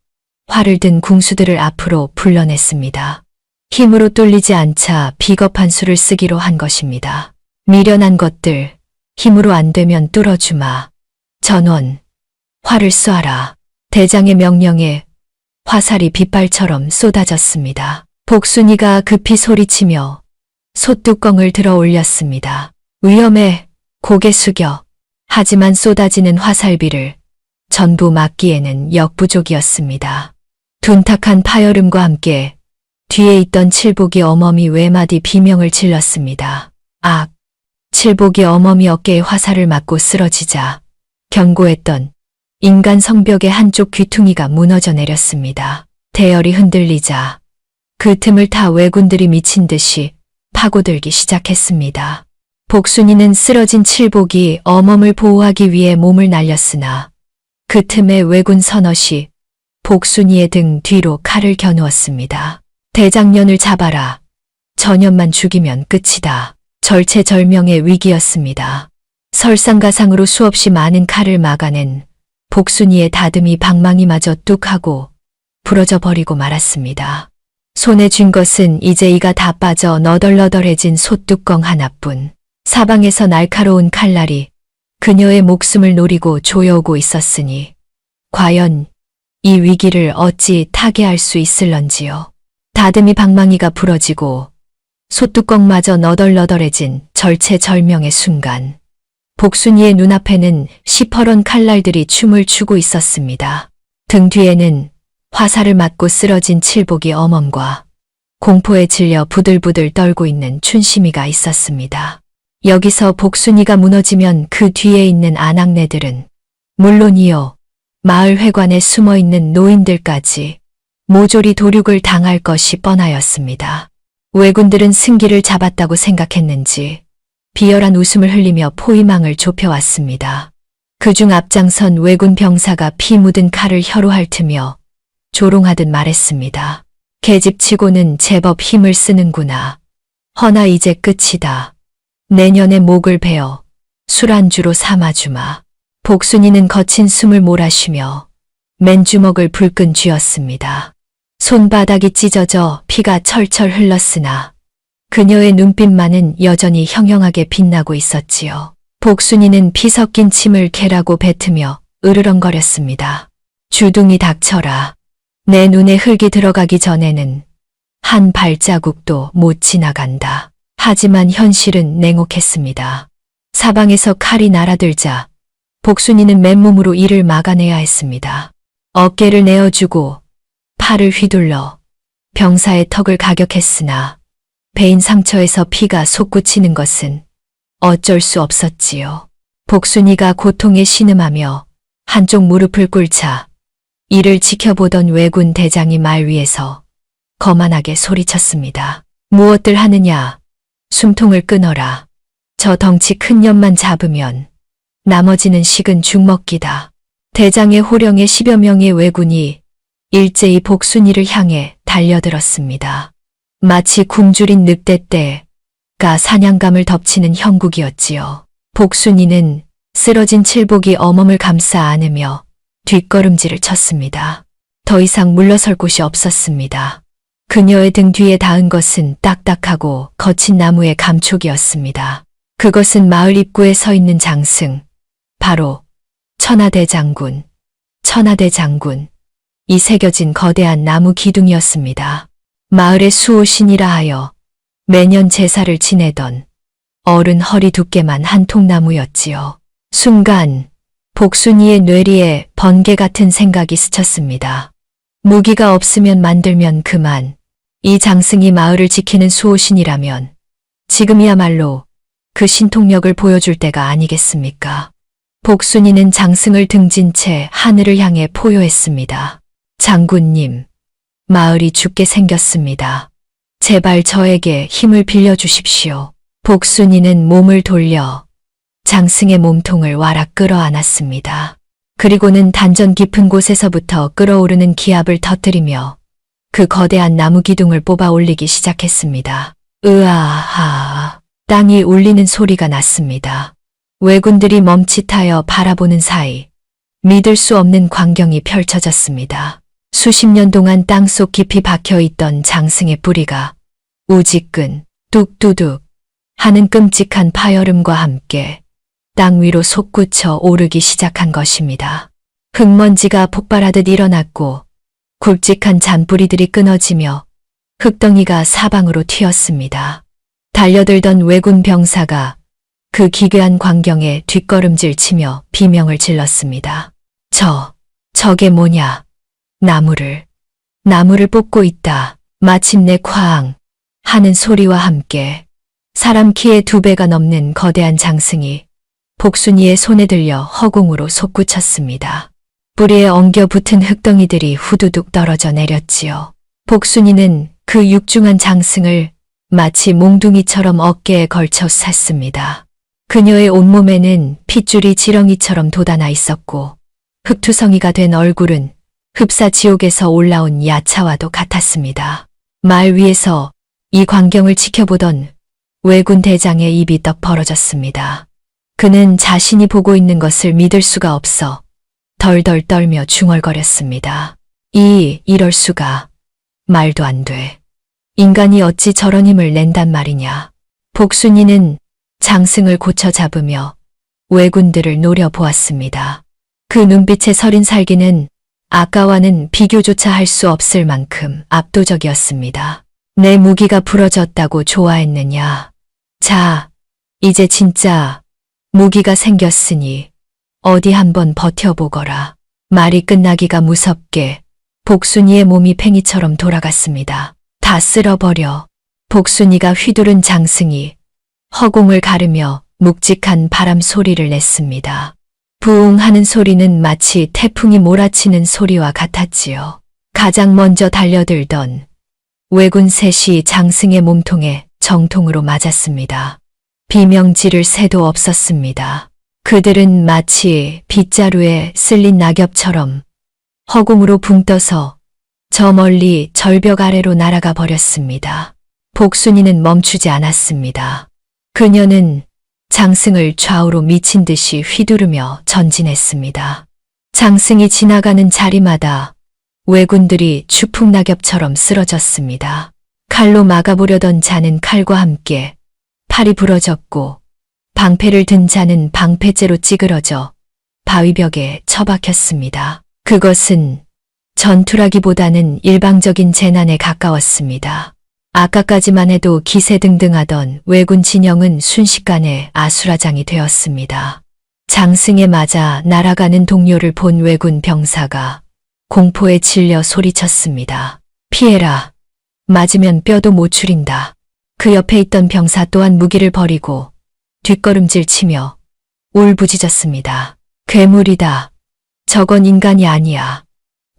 활을 든 궁수들을 앞으로 불러냈습니다. 힘으로 뚫리지 않자 비겁한 수를 쓰기로 한 것입니다. 미련한 것들, 힘으로 안 되면 뚫어주마. 전원, 활을 쏘아라. 대장의 명령에 화살이 빗발처럼 쏟아졌습니다. 복순이가 급히 소리치며 솥뚜껑을 들어 올렸습니다. 위험해, 고개 숙여. 하지만 쏟아지는 화살비를 전부 막기에는 역부족이었습니다. 둔탁한 파열음과 함께 뒤에 있던 칠복이 어멈이 외마디 비명을 질렀습니다. 악! 칠복이 어멈이 어깨에 화살을 맞고 쓰러지자 견고했던 인간 성벽의 한쪽 귀퉁이가 무너져 내렸습니다. 대열이 흔들리자 그 틈을 타 왜군들이 미친 듯이 파고들기 시작했습니다. 복순이는 쓰러진 칠복이 어멈을 보호하기 위해 몸을 날렸으나 그 틈에 왜군 서넛이 복순이의 등 뒤로 칼을 겨누었습니다. 대장년을 잡아라. 전염만 죽이면 끝이다. 절체절명의 위기였습니다. 설상가상으로 수없이 많은 칼을 막아낸 복순이의 다듬이 방망이마저 뚝 하고 부러져 버리고 말았습니다. 손에 쥔 것은 이제 이가 다 빠져 너덜너덜해진 솥뚜껑 하나뿐. 사방에서 날카로운 칼날이 그녀의 목숨을 노리고 조여오고 있었으니 과연 이 위기를 어찌 타개할 수 있을런지요. 다듬이 방망이가 부러지고 솥뚜껑마저 너덜너덜해진 절체절명의 순간 복순이의 눈앞에는 시퍼런 칼날들이 춤을 추고 있었습니다. 등 뒤에는 화살을 맞고 쓰러진 칠복이 어멈과 공포에 질려 부들부들 떨고 있는 춘심이가 있었습니다. 여기서 복순이가 무너지면 그 뒤에 있는 아낙네들은 물론이요, 마을 회관에 숨어있는 노인들까지 모조리 도륙을 당할 것이 뻔하였습니다. 왜군들은 승기를 잡았다고 생각했는지 비열한 웃음을 흘리며 포위망을 좁혀왔습니다. 그중 앞장선 왜군 병사가 피 묻은 칼을 혀로 핥으며 조롱하듯 말했습니다. 계집치고는 제법 힘을 쓰는구나. 허나 이제 끝이다. 내년에 목을 베어 술안주로 삼아주마. 복순이는 거친 숨을 몰아쉬며 맨주먹을 불끈 쥐었습니다. 손바닥이 찢어져 피가 철철 흘렀으나 그녀의 눈빛만은 여전히 형형하게 빛나고 있었지요. 복순이는 피 섞인 침을 개라고 뱉으며 으르렁거렸습니다. 주둥이 닥쳐라. 내 눈에 흙이 들어가기 전에는 한 발자국도 못 지나간다. 하지만 현실은 냉혹했습니다. 사방에서 칼이 날아들자 복순이는 맨몸으로 이를 막아내야 했습니다. 어깨를 내어주고 팔을 휘둘러 병사의 턱을 가격했으나 베인 상처에서 피가 솟구치는 것은 어쩔 수 없었지요. 복순이가 고통에 신음하며 한쪽 무릎을 꿇자 이를 지켜보던 왜군 대장이 말 위에서 거만하게 소리쳤습니다. 무엇들 하느냐? 숨통을 끊어라. 저 덩치 큰 년만 잡으면 나머지는 식은 죽먹기다. 대장의 호령에 10여 명의 왜군이 일제히 복순이를 향해 달려들었습니다. 마치 굶주린 늑대떼가 사냥감을 덮치는 형국이었지요. 복순이는 쓰러진 칠복이 어멈을 감싸 안으며 뒷걸음질을 쳤습니다. 더 이상 물러설 곳이 없었습니다. 그녀의 등 뒤에 닿은 것은 딱딱하고 거친 나무의 감촉이었습니다. 그것은 마을 입구에 서 있는 장승, 바로 천하대 장군, 이 새겨진 거대한 나무 기둥이었습니다. 마을의 수호신이라 하여 매년 제사를 지내던 어른 허리 두께만 한 통나무였지요. 순간 복순이의 뇌리에 번개 같은 생각이 스쳤습니다. 무기가 없으면 만들면 그만. 이 장승이 마을을 지키는 수호신이라면 지금이야말로 그 신통력을 보여줄 때가 아니겠습니까? 복순이는 장승을 등진 채 하늘을 향해 포효했습니다. 장군님, 마을이 죽게 생겼습니다. 제발 저에게 힘을 빌려주십시오. 복순이는 몸을 돌려 장승의 몸통을 와락 끌어안았습니다. 그리고는 단전 깊은 곳에서부터 끓어오르는 기압을 터뜨리며 그 거대한 나무 기둥을 뽑아 올리기 시작했습니다. 으아하, 땅이 울리는 소리가 났습니다. 왜군들이 멈칫하여 바라보는 사이 믿을 수 없는 광경이 펼쳐졌습니다. 수십 년 동안 땅속 깊이 박혀있던 장승의 뿌리가 우지끈 뚝두둑 하는 끔찍한 파열음과 함께 땅 위로 솟구쳐 오르기 시작한 것입니다. 흙먼지가 폭발하듯 일어났고 굵직한 잔뿌리들이 끊어지며 흙덩이가 사방으로 튀었습니다. 달려들던 왜군 병사가 그 기괴한 광경에 뒷걸음질 치며 비명을 질렀습니다. 저게 뭐냐? 나무를 뽑고 있다. 마침내 쾅 하는 소리와 함께 사람 키의 2배가 넘는 거대한 장승이 복순이의 손에 들려 허공으로 솟구쳤습니다. 뿌리에 엉겨 붙은 흙덩이들이 후두둑 떨어져 내렸지요. 복순이는 그 육중한 장승을 마치 몽둥이처럼 어깨에 걸쳐 샀습니다. 그녀의 온몸에는 핏줄이 지렁이처럼 돋아나 있었고 흙투성이가 된 얼굴은 흡사 지옥에서 올라온 야차와도 같았습니다. 말 위에서 이 광경을 지켜보던 왜군 대장의 입이 떡 벌어졌습니다. 그는 자신이 보고 있는 것을 믿을 수가 없어 덜덜 떨며 중얼거렸습니다. 이럴 수가. 말도 안 돼. 인간이 어찌 저런 힘을 낸단 말이냐. 복순이는 장승을 고쳐 잡으며 왜군들을 노려보았습니다. 그 눈빛의 서린 살기는 아까와는 비교조차 할 수 없을 만큼 압도적이었습니다. 내 무기가 부러졌다고 좋아했느냐. 자, 이제 진짜 무기가 생겼으니 어디 한번 버텨보거라. 말이 끝나기가 무섭게 복순이의 몸이 팽이처럼 돌아갔습니다. 다 쓸어버려. 복순이가 휘두른 장승이 허공을 가르며 묵직한 바람 소리를 냈습니다. 부웅 하는 소리는 마치 태풍이 몰아치는 소리와 같았지요. 가장 먼저 달려들던 왜군 셋이 장승의 몸통에 정통으로 맞았습니다. 비명 지를 새도 없었습니다. 그들은 마치 빗자루에 쓸린 낙엽처럼 허공으로 붕 떠서 저 멀리 절벽 아래로 날아가 버렸습니다. 복순이는 멈추지 않았습니다. 그녀는 장승을 좌우로 미친 듯이 휘두르며 전진했습니다. 장승이 지나가는 자리마다 왜군들이 추풍낙엽처럼 쓰러졌습니다. 칼로 막아보려던 자는 칼과 함께 팔이 부러졌고 방패를 든 자는 방패째로 찌그러져 바위벽에 처박혔습니다. 그것은 전투라기보다는 일방적인 재난에 가까웠습니다. 아까까지만 해도 기세등등하던 왜군 진영은 순식간에 아수라장이 되었습니다. 장승에 맞아 날아가는 동료를 본 왜군 병사가 공포에 질려 소리쳤습니다. 피해라. 맞으면 뼈도 못 추린다. 그 옆에 있던 병사 또한 무기를 버리고 뒷걸음질 치며 울부짖었습니다. 괴물이다. 저건 인간이 아니야.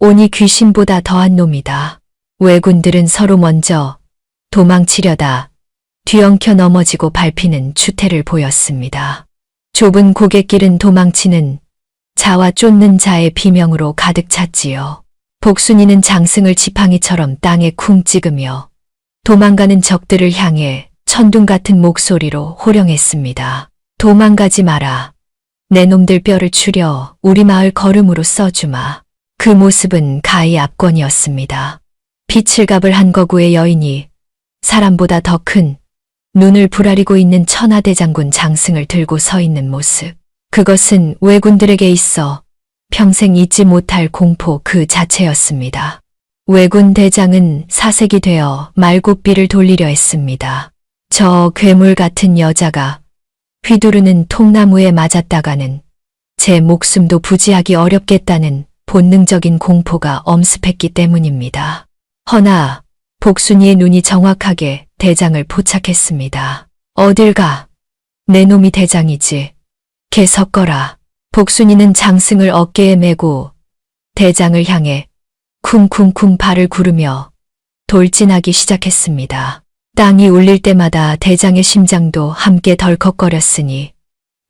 오니 귀신보다 더한 놈이다. 왜군들은 서로 먼저 도망치려다 뒤엉켜 넘어지고 밟히는 추태를 보였습니다. 좁은 고갯길은 도망치는 자와 쫓는 자의 비명으로 가득 찼지요. 복순이는 장승을 지팡이처럼 땅에 쿵 찍으며 도망가는 적들을 향해 천둥 같은 목소리로 호령했습니다. 도망가지 마라. 내 놈들 뼈를 추려 우리 마을 거름으로 써주마. 그 모습은 가히 압권이었습니다. 피칠갑을 한 거구의 여인이 사람보다 더 큰 눈을 부라리고 있는 천하대장군 장승을 들고 서 있는 모습. 그것은 왜군들에게 있어 평생 잊지 못할 공포 그 자체였습니다. 왜군 대장은 사색이 되어 말굽비를 돌리려 했습니다. 저 괴물 같은 여자가 휘두르는 통나무에 맞았다가는 제 목숨도 부지하기 어렵겠다는 본능적인 공포가 엄습했기 때문입니다. 허나 복순이의 눈이 정확하게 대장을 포착했습니다. 어딜 가? 내 놈이 대장이지. 개 섞어라. 복순이는 장승을 어깨에 메고 대장을 향해 쿵쿵쿵 발을 구르며 돌진하기 시작했습니다. 땅이 울릴 때마다 대장의 심장도 함께 덜컥거렸으니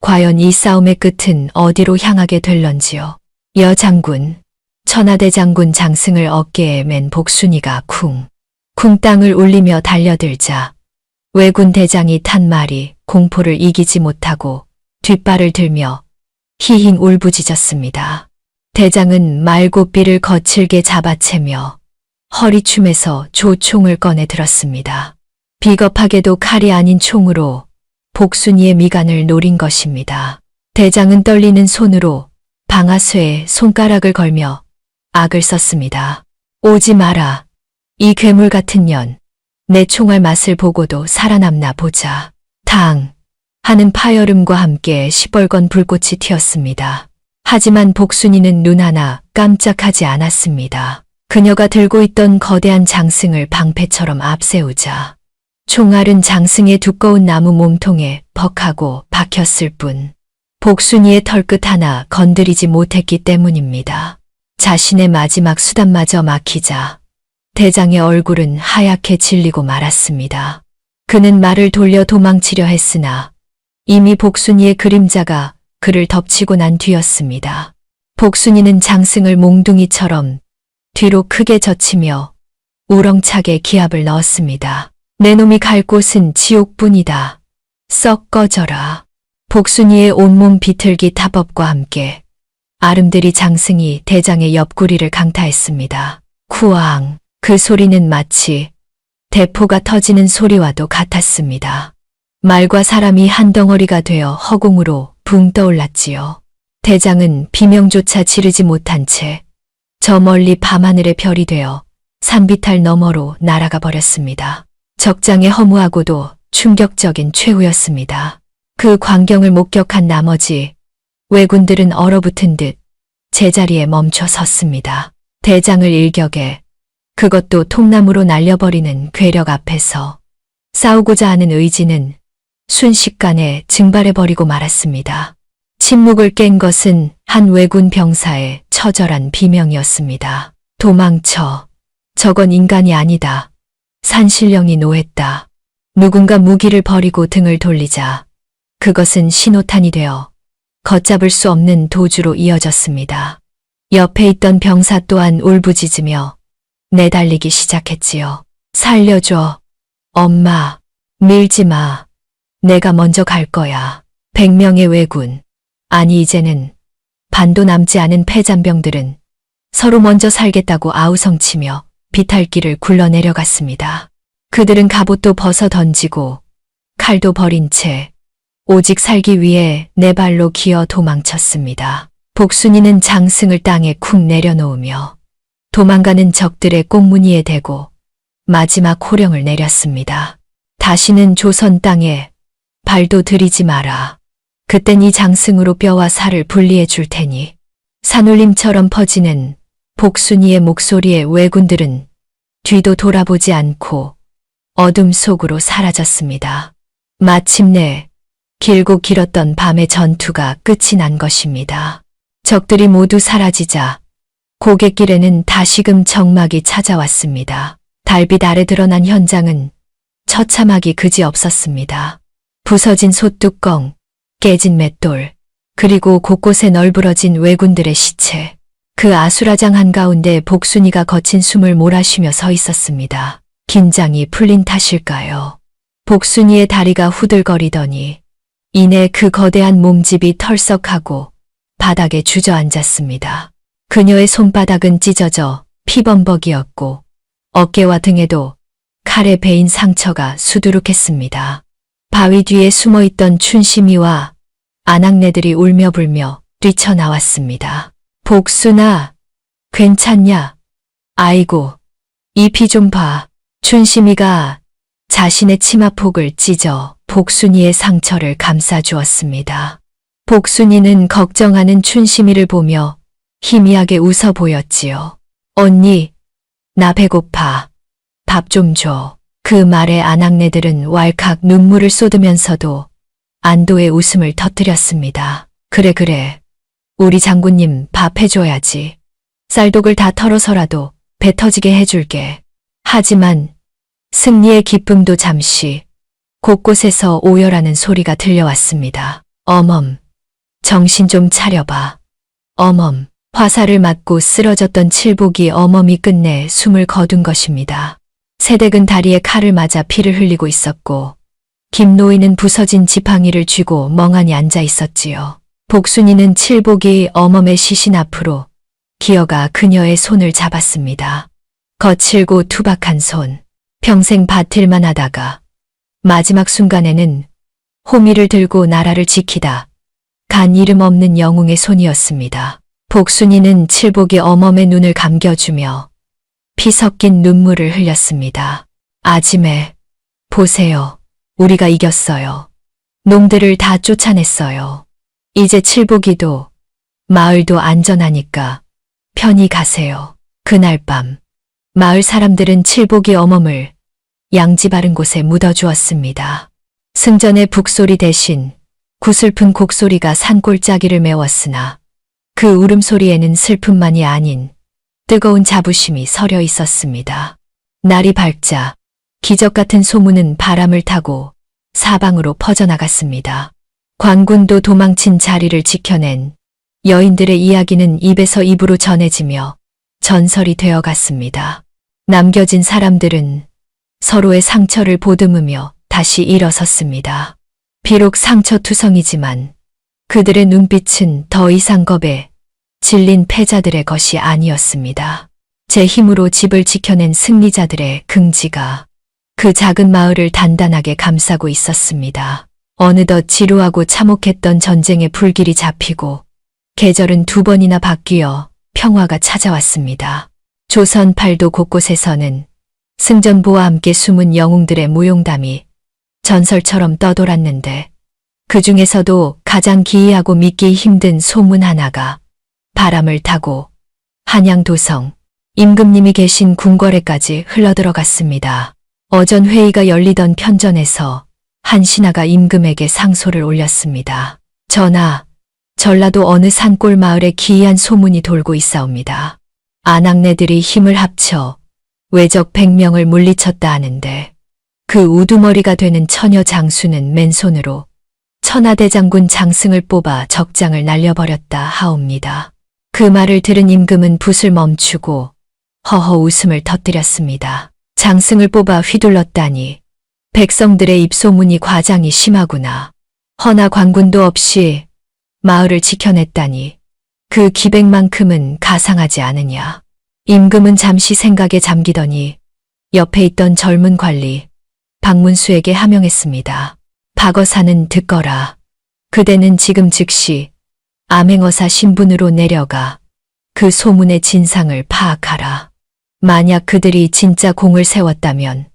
과연 이 싸움의 끝은 어디로 향하게 될런지요. 여장군, 천하대장군 장승을 어깨에 맨 복순이가 쿵쿵 땅을 울리며 달려들자 왜군 대장이 탄 말이 공포를 이기지 못하고 뒷발을 들며 히힝 울부짖었습니다. 대장은 말고삐를 거칠게 잡아채며 허리춤에서 조총을 꺼내 들었습니다. 비겁하게도 칼이 아닌 총으로 복순이의 미간을 노린 것입니다. 대장은 떨리는 손으로 방아쇠에 손가락을 걸며 악을 썼습니다. 오지 마라. 이 괴물 같은 년. 내 총알 맛을 보고도 살아남나 보자. 당 하는 파열음과 함께 시뻘건 불꽃이 튀었습니다. 하지만 복순이는 눈 하나 깜짝하지 않았습니다. 그녀가 들고 있던 거대한 장승을 방패처럼 앞세우자 총알은 장승의 두꺼운 나무 몸통에 벅하고 박혔을 뿐 복순이의 털끝 하나 건드리지 못했기 때문입니다. 자신의 마지막 수단마저 막히자 대장의 얼굴은 하얗게 질리고 말았습니다. 그는 말을 돌려 도망치려 했으나 이미 복순이의 그림자가 그를 덮치고 난 뒤였습니다. 복순이는 장승을 몽둥이처럼 뒤로 크게 젖히며 우렁차게 기합을 넣었습니다. 내 놈이 갈 곳은 지옥뿐이다. 썩 꺼져라. 복순이의 온몸 비틀기 타법과 함께 아름드리 장승이 대장의 옆구리를 강타했습니다. 쿠앙. 그 소리는 마치 대포가 터지는 소리와도 같았습니다. 말과 사람이 한 덩어리가 되어 허공으로 붕 떠올랐지요. 대장은 비명조차 지르지 못한 채 저 멀리 밤하늘의 별이 되어 산비탈 너머로 날아가 버렸습니다. 적장에 허무하고도 충격적인 최후였습니다. 그 광경을 목격한 나머지 왜군들은 얼어붙은 듯 제자리에 멈춰 섰습니다. 대장을 일격에 그것도 통나무로 날려버리는 괴력 앞에서 싸우고자 하는 의지는 순식간에 증발해버리고 말았습니다. 침묵을 깬 것은 한 왜군 병사의 처절한 비명이었습니다. 도망쳐. 저건 인간이 아니다. 산신령이 노했다. 누군가 무기를 버리고 등을 돌리자 그것은 신호탄이 되어 걷잡을 수 없는 도주로 이어졌습니다. 옆에 있던 병사 또한 울부짖으며 내달리기 시작했지요. 살려줘. 엄마, 밀지 마. 내가 먼저 갈 거야. 100명의 왜군. 아니 이제는 반도 남지 않은 패잔병들은 서로 먼저 살겠다고 아우성치며 비탈길을 굴러내려갔습니다. 그들은 갑옷도 벗어 던지고 칼도 버린 채 오직 살기 위해 네 발로 기어 도망쳤습니다. 복순이는 장승을 땅에 쿵 내려놓으며 도망가는 적들의 꽁무니에 대고 마지막 호령을 내렸습니다. 다시는 조선 땅에 발도 들이지 마라. 그땐 이 장승으로 뼈와 살을 분리해 줄 테니. 산울림처럼 퍼지는 복순이의 목소리에 왜군들은 뒤도 돌아보지 않고 어둠 속으로 사라졌습니다. 마침내 길고 길었던 밤의 전투가 끝이 난 것입니다. 적들이 모두 사라지자 고갯길에는 다시금 적막이 찾아왔습니다. 달빛 아래 드러난 현장은 처참하기 그지없었습니다. 부서진 솥뚜껑, 깨진 맷돌, 그리고 곳곳에 널브러진 왜군들의 시체. 그 아수라장 한가운데 복순이가 거친 숨을 몰아쉬며 서 있었습니다. 긴장이 풀린 탓일까요? 복순이의 다리가 후들거리더니 이내 그 거대한 몸집이 털썩하고 바닥에 주저앉았습니다. 그녀의 손바닥은 찢어져 피범벅이었고 어깨와 등에도 칼에 베인 상처가 수두룩했습니다. 바위 뒤에 숨어있던 춘심이와 아낙네들이 울며불며 뛰쳐나왔습니다. 복순아, 괜찮냐? 아이고, 이 피 좀 봐. 춘심이가 자신의 치마폭을 찢어 복순이의 상처를 감싸주었습니다. 복순이는 걱정하는 춘심이를 보며 희미하게 웃어 보였지요. 언니, 나 배고파. 밥 좀 줘. 그 말에 아낙네들은 왈칵 눈물을 쏟으면서도 안도의 웃음을 터뜨렸습니다. 그래. 우리 장군님 밥 해줘야지. 쌀독을 다 털어서라도 배 터지게 해줄게. 하지만 승리의 기쁨도 잠시 곳곳에서 오열하는 소리가 들려왔습니다. 어멈, 정신 좀 차려봐. 어멈, 화살을 맞고 쓰러졌던 칠복이 어멈이 끝내 숨을 거둔 것입니다. 새댁은 다리에 칼을 맞아 피를 흘리고 있었고 김노인은 부서진 지팡이를 쥐고 멍하니 앉아 있었지요. 복순이는 칠복이 어멈의 시신 앞으로 기어가 그녀의 손을 잡았습니다. 거칠고 투박한 손, 평생 바틸만 하다가 마지막 순간에는 호미를 들고 나라를 지키다 간 이름 없는 영웅의 손이었습니다. 복순이는 칠복이 어멈의 눈을 감겨주며 피 섞인 눈물을 흘렸습니다. 아지매, 보세요. 우리가 이겼어요. 놈들을 다 쫓아냈어요. 이제 칠복이도 마을도 안전하니까 편히 가세요. 그날 밤 마을 사람들은 칠복이 어멈을 양지 바른 곳에 묻어주었습니다. 승전의 북소리 대신 구슬픈 곡소리가 산골짜기를 메웠으나 그 울음소리에는 슬픔만이 아닌 뜨거운 자부심이 서려 있었습니다. 날이 밝자 기적 같은 소문은 바람을 타고 사방으로 퍼져나갔습니다. 관군도 도망친 자리를 지켜낸 여인들의 이야기는 입에서 입으로 전해지며 전설이 되어갔습니다. 남겨진 사람들은 서로의 상처를 보듬으며 다시 일어섰습니다. 비록 상처투성이지만 그들의 눈빛은 더 이상 겁에 질린 패자들의 것이 아니었습니다. 제 힘으로 집을 지켜낸 승리자들의 긍지가 그 작은 마을을 단단하게 감싸고 있었습니다. 어느덧 지루하고 참혹했던 전쟁의 불길이 잡히고 계절은 2번이나 바뀌어 평화가 찾아왔습니다. 조선 팔도 곳곳에서는 승전보와 함께 숨은 영웅들의 무용담이 전설처럼 떠돌았는데 그 중에서도 가장 기이하고 믿기 힘든 소문 하나가 바람을 타고 한양도성 임금님이 계신 궁궐에까지 흘러들어갔습니다. 어전 회의가 열리던 편전에서 한 신하가 임금에게 상소를 올렸습니다. 전하, 전라도 어느 산골 마을에 기이한 소문이 돌고 있사옵니다. 아낙네들이 힘을 합쳐 외적 100명을 물리쳤다 하는데 그 우두머리가 되는 처녀 장수는 맨손으로 천하대장군 장승을 뽑아 적장을 날려버렸다 하옵니다. 그 말을 들은 임금은 붓을 멈추고 허허 웃음을 터뜨렸습니다. 장승을 뽑아 휘둘렀다니 백성들의 입소문이 과장이 심하구나. 허나 관군도 없이 마을을 지켜냈다니 그 기백만큼은 가상하지 않으냐. 임금은 잠시 생각에 잠기더니 옆에 있던 젊은 관리 박문수에게 하명했습니다. 박어사는 듣거라. 그대는 지금 즉시 암행어사 신분으로 내려가 그 소문의 진상을 파악하라. 만약 그들이 진짜 공을 세웠다면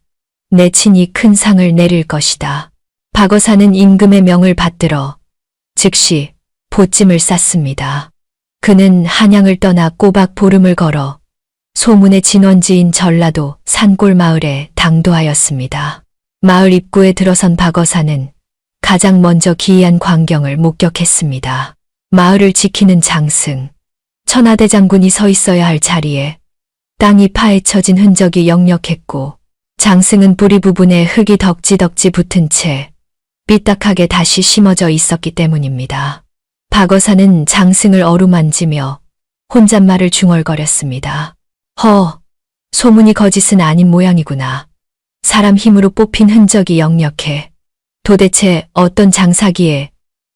내 친히 큰 상을 내릴 것이다. 박어사는 임금의 명을 받들어 즉시 보찜을 쌌습니다. 그는 한양을 떠나 꼬박 보름을 걸어 소문의 진원지인 전라도 산골 마을에 당도하였습니다. 마을 입구에 들어선 박어사는 가장 먼저 기이한 광경을 목격했습니다. 마을을 지키는 장승, 천하대장군이 서 있어야 할 자리에 땅이 파헤쳐진 흔적이 역력했고 장승은 뿌리 부분에 흙이 덕지덕지 붙은 채 삐딱하게 다시 심어져 있었기 때문입니다. 박어사는 장승을 어루만지며 혼잣말을 중얼거렸습니다. 소문이 거짓은 아닌 모양이구나. 사람 힘으로 뽑힌 흔적이 역력해. 도대체 어떤 장사기에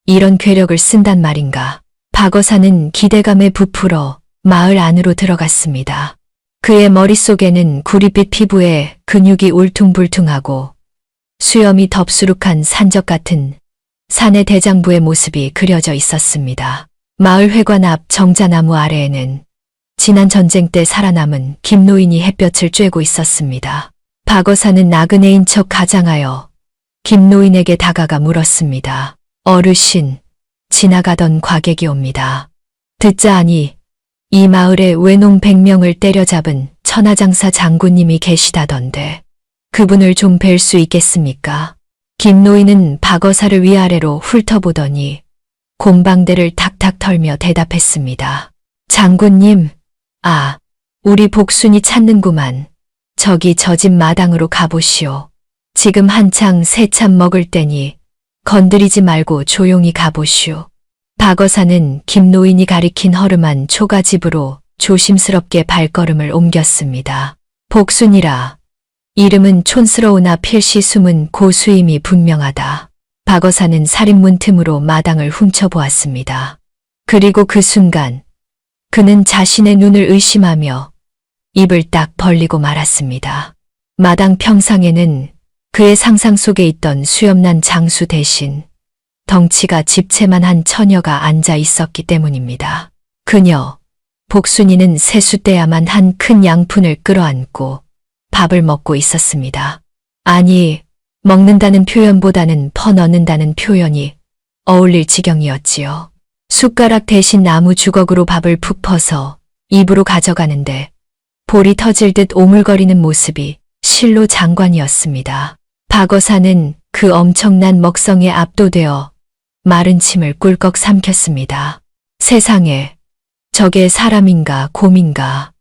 이런 괴력을 쓴단 말인가. 박어사는 기대감에 부풀어 마을 안으로 들어갔습니다. 그의 머릿속에는 구릿빛 피부에 근육이 울퉁불퉁하고 수염이 덥수룩한 산적 같은 사내 대장부의 모습이 그려져 있었습니다. 마을 회관 앞 정자나무 아래에는 지난 전쟁 때 살아남은 김노인이 햇볕을 쬐고 있었습니다. 박어사는 나그네인 척 가장하여 김노인에게 다가가 물었습니다. 어르신, 지나가던 과객이 옵니다. 듣자 하니 이 마을에 외놈 100명을 때려잡은 천하장사 장군님이 계시다던데 그분을 좀 뵐 수 있겠습니까? 김노인은 박어사를 위아래로 훑어보더니 곰방대를 탁탁 털며 대답했습니다. 장군님, 우리 복순이 찾는구만. 저기 저 집 마당으로 가보시오. 지금 한창 새참 먹을 때니 건드리지 말고 조용히 가보시오. 박어사는 김노인이 가리킨 허름한 초가집으로 조심스럽게 발걸음을 옮겼습니다. 복순이라. 이름은 촌스러우나 필시 숨은 고수임이 분명하다. 박어사는 살인문 틈으로 마당을 훔쳐보았습니다. 그리고 그 순간 그는 자신의 눈을 의심하며 입을 딱 벌리고 말았습니다. 마당 평상에는 그의 상상 속에 있던 수염난 장수 대신 덩치가 집채만한 처녀가 앉아 있었기 때문입니다. 그녀, 복순이는 세숫대야만 한 큰 양푼을 끌어안고 밥을 먹고 있었습니다. 아니, 먹는다는 표현보다는 퍼넣는다는 표현이 어울릴 지경이었지요. 숟가락 대신 나무 주걱으로 밥을 푹 퍼서 입으로 가져가는데 볼이 터질 듯 오물거리는 모습이 실로 장관이었습니다. 박어사는 그 엄청난 먹성에 압도되어 마른 침을 꿀꺽 삼켰습니다. 세상에, 저게 사람인가 곰인가.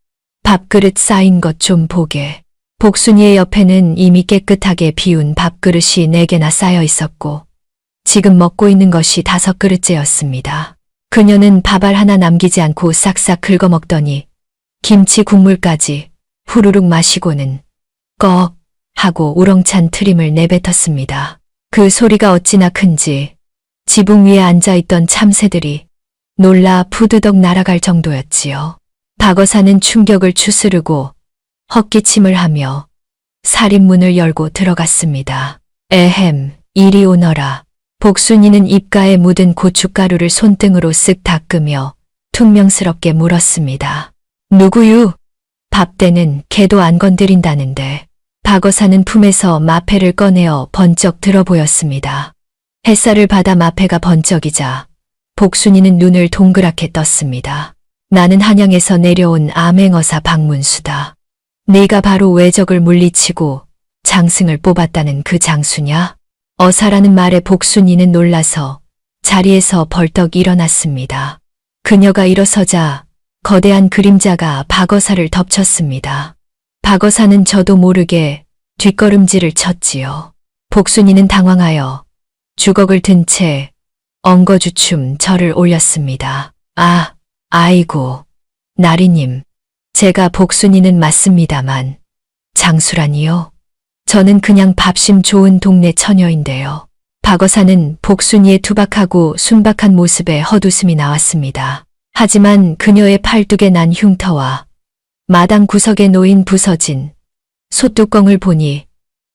밥그릇 쌓인 것 좀 보게. 복순이의 옆에는 이미 깨끗하게 비운 밥그릇이 4개나 쌓여 있었고 지금 먹고 있는 것이 5그릇째였습니다. 그녀는 밥알 하나 남기지 않고 싹싹 긁어먹더니 김치 국물까지 후루룩 마시고는 꺽 하고 우렁찬 트림을 내뱉었습니다. 그 소리가 어찌나 큰지 지붕 위에 앉아있던 참새들이 놀라 푸드덕 날아갈 정도였지요. 박어사는 충격을 추스르고 헛기침을 하며 살인문을 열고 들어갔습니다. 에헴, 이리 오너라. 복순이는 입가에 묻은 고춧가루를 손등으로 쓱 닦으며 퉁명스럽게 물었습니다. 누구유? 밥때는 개도 안 건드린다는데. 박어사는 품에서 마패를 꺼내어 번쩍 들어 보였습니다. 햇살을 받아 마패가 번쩍이자 복순이는 눈을 동그랗게 떴습니다. 나는 한양에서 내려온 암행어사 박문수다. 네가 바로 외적을 물리치고 장승을 뽑았다는 그 장수냐? 어사라는 말에 복순이는 놀라서 자리에서 벌떡 일어났습니다. 그녀가 일어서자 거대한 그림자가 박어사를 덮쳤습니다. 박어사는 저도 모르게 뒷걸음질을 쳤지요. 복순이는 당황하여 주걱을 든 채 엉거주춤 절을 올렸습니다. 아이고. 나리님, 제가 복순이는 맞습니다만 장수라니요? 저는 그냥 밥심 좋은 동네 처녀인데요. 박어사는 복순이의 투박하고 순박한 모습에 헛웃음이 나왔습니다. 하지만 그녀의 팔뚝에 난 흉터와 마당 구석에 놓인 부서진 솥뚜껑을 보니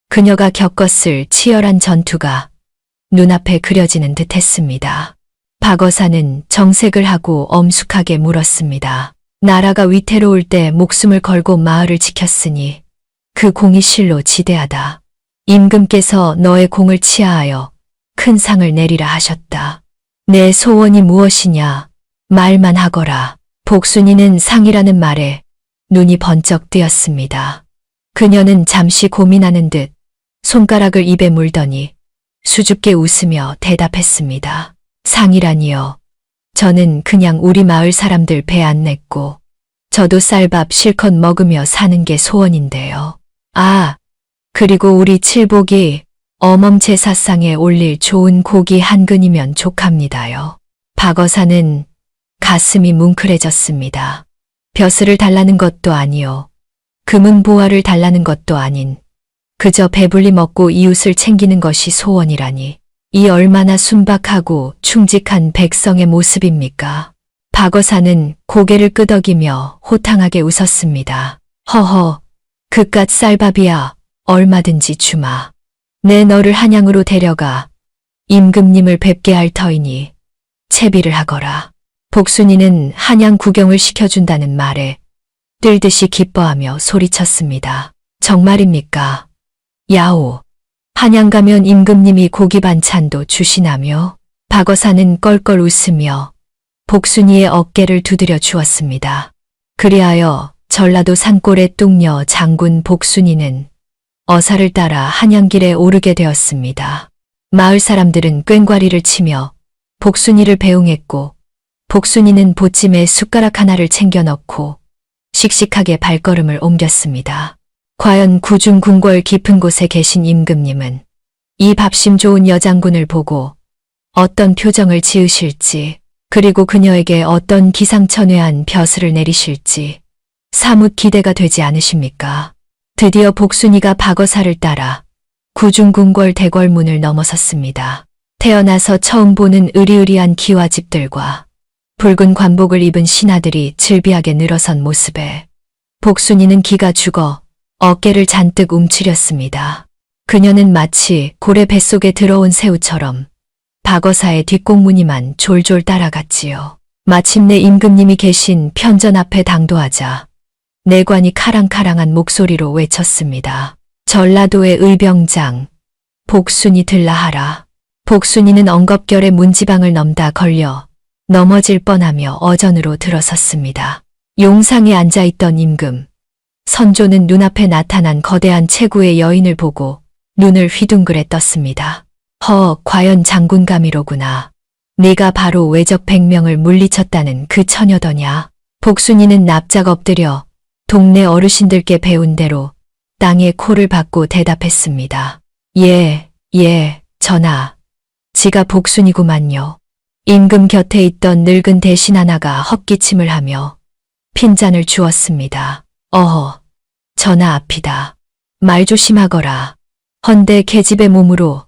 그녀가 겪었을 치열한 전투가 눈앞에 그려지는 듯 했습니다. 박어사는 정색을 하고 엄숙하게 물었습니다. 나라가 위태로울 때 목숨을 걸고 마을을 지켰으니 그 공이 실로 지대하다. 임금께서 너의 공을 치하하여 큰 상을 내리라 하셨다. 내 소원이 무엇이냐? 말만 하거라. 복순이는 상이라는 말에 눈이 번쩍 뜨였습니다. 그녀는 잠시 고민하는 듯 손가락을 입에 물더니 수줍게 웃으며 대답했습니다. 상이라니요. 저는 그냥 우리 마을 사람들 배 안 냈고 저도 쌀밥 실컷 먹으며 사는 게 소원인데요. 그리고 우리 칠복이 어멈 제사상에 올릴 좋은 고기 한 근이면 족합니다요. 박어사는 가슴이 뭉클해졌습니다. 벼슬을 달라는 것도 아니요. 금은 보화를 달라는 것도 아닌 그저 배불리 먹고 이웃을 챙기는 것이 소원이라니. 이 얼마나 순박하고 충직한 백성의 모습입니까? 박어사는 고개를 끄덕이며 호탕하게 웃었습니다. 허허, 그깟 쌀밥이야 얼마든지 주마. 내 너를 한양으로 데려가 임금님을 뵙게 할 터이니 채비를 하거라. 복순이는 한양 구경을 시켜준다는 말에 뜰듯이 기뻐하며 소리쳤습니다. 정말입니까? 야오, 한양 가면 임금님이 고기 반찬도 주시나며? 박어사는 껄껄 웃으며 복순이의 어깨를 두드려 주었습니다. 그리하여 전라도 산골의 뚱녀 장군 복순이는 어사를 따라 한양길에 오르게 되었습니다. 마을 사람들은 꽹과리를 치며 복순이를 배웅했고 복순이는 보찜에 숟가락 하나를 챙겨 넣고 씩씩하게 발걸음을 옮겼습니다. 과연 구중궁궐 깊은 곳에 계신 임금님은 이 밥심 좋은 여장군을 보고 어떤 표정을 지으실지, 그리고 그녀에게 어떤 기상천외한 벼슬을 내리실지 사뭇 기대가 되지 않으십니까? 드디어 복순이가 박어사를 따라 구중궁궐 대궐문을 넘어섰습니다. 태어나서 처음 보는 으리으리한 기와집들과 붉은 관복을 입은 신하들이 즐비하게 늘어선 모습에 복순이는 기가 죽어 어깨를 잔뜩 움츠렸습니다. 그녀는 마치 고래 뱃속에 들어온 새우처럼 박어사의 뒷공무니만 졸졸 따라갔지요. 마침내 임금님이 계신 편전 앞에 당도하자 내관이 카랑카랑한 목소리로 외쳤습니다. 전라도의 의병장, 복순이 들라하라. 복순이는 엉겁결에 문지방을 넘다 걸려 넘어질 뻔하며 어전으로 들어섰습니다. 용상에 앉아있던 임금, 선조는 눈앞에 나타난 거대한 체구의 여인을 보고 눈을 휘둥그레 떴습니다. 과연 장군감이로구나. 네가 바로 외적 100명을 물리쳤다는 그 처녀더냐. 복순이는 납작 엎드려 동네 어르신들께 배운 대로 땅에 코를 박고 대답했습니다. 예, 전하. 지가 복순이구만요. 임금 곁에 있던 늙은 대신 하나가 헛기침을 하며 핀잔을 주었습니다. 전하 앞이다. 말 조심하거라. 헌데 계집의 몸으로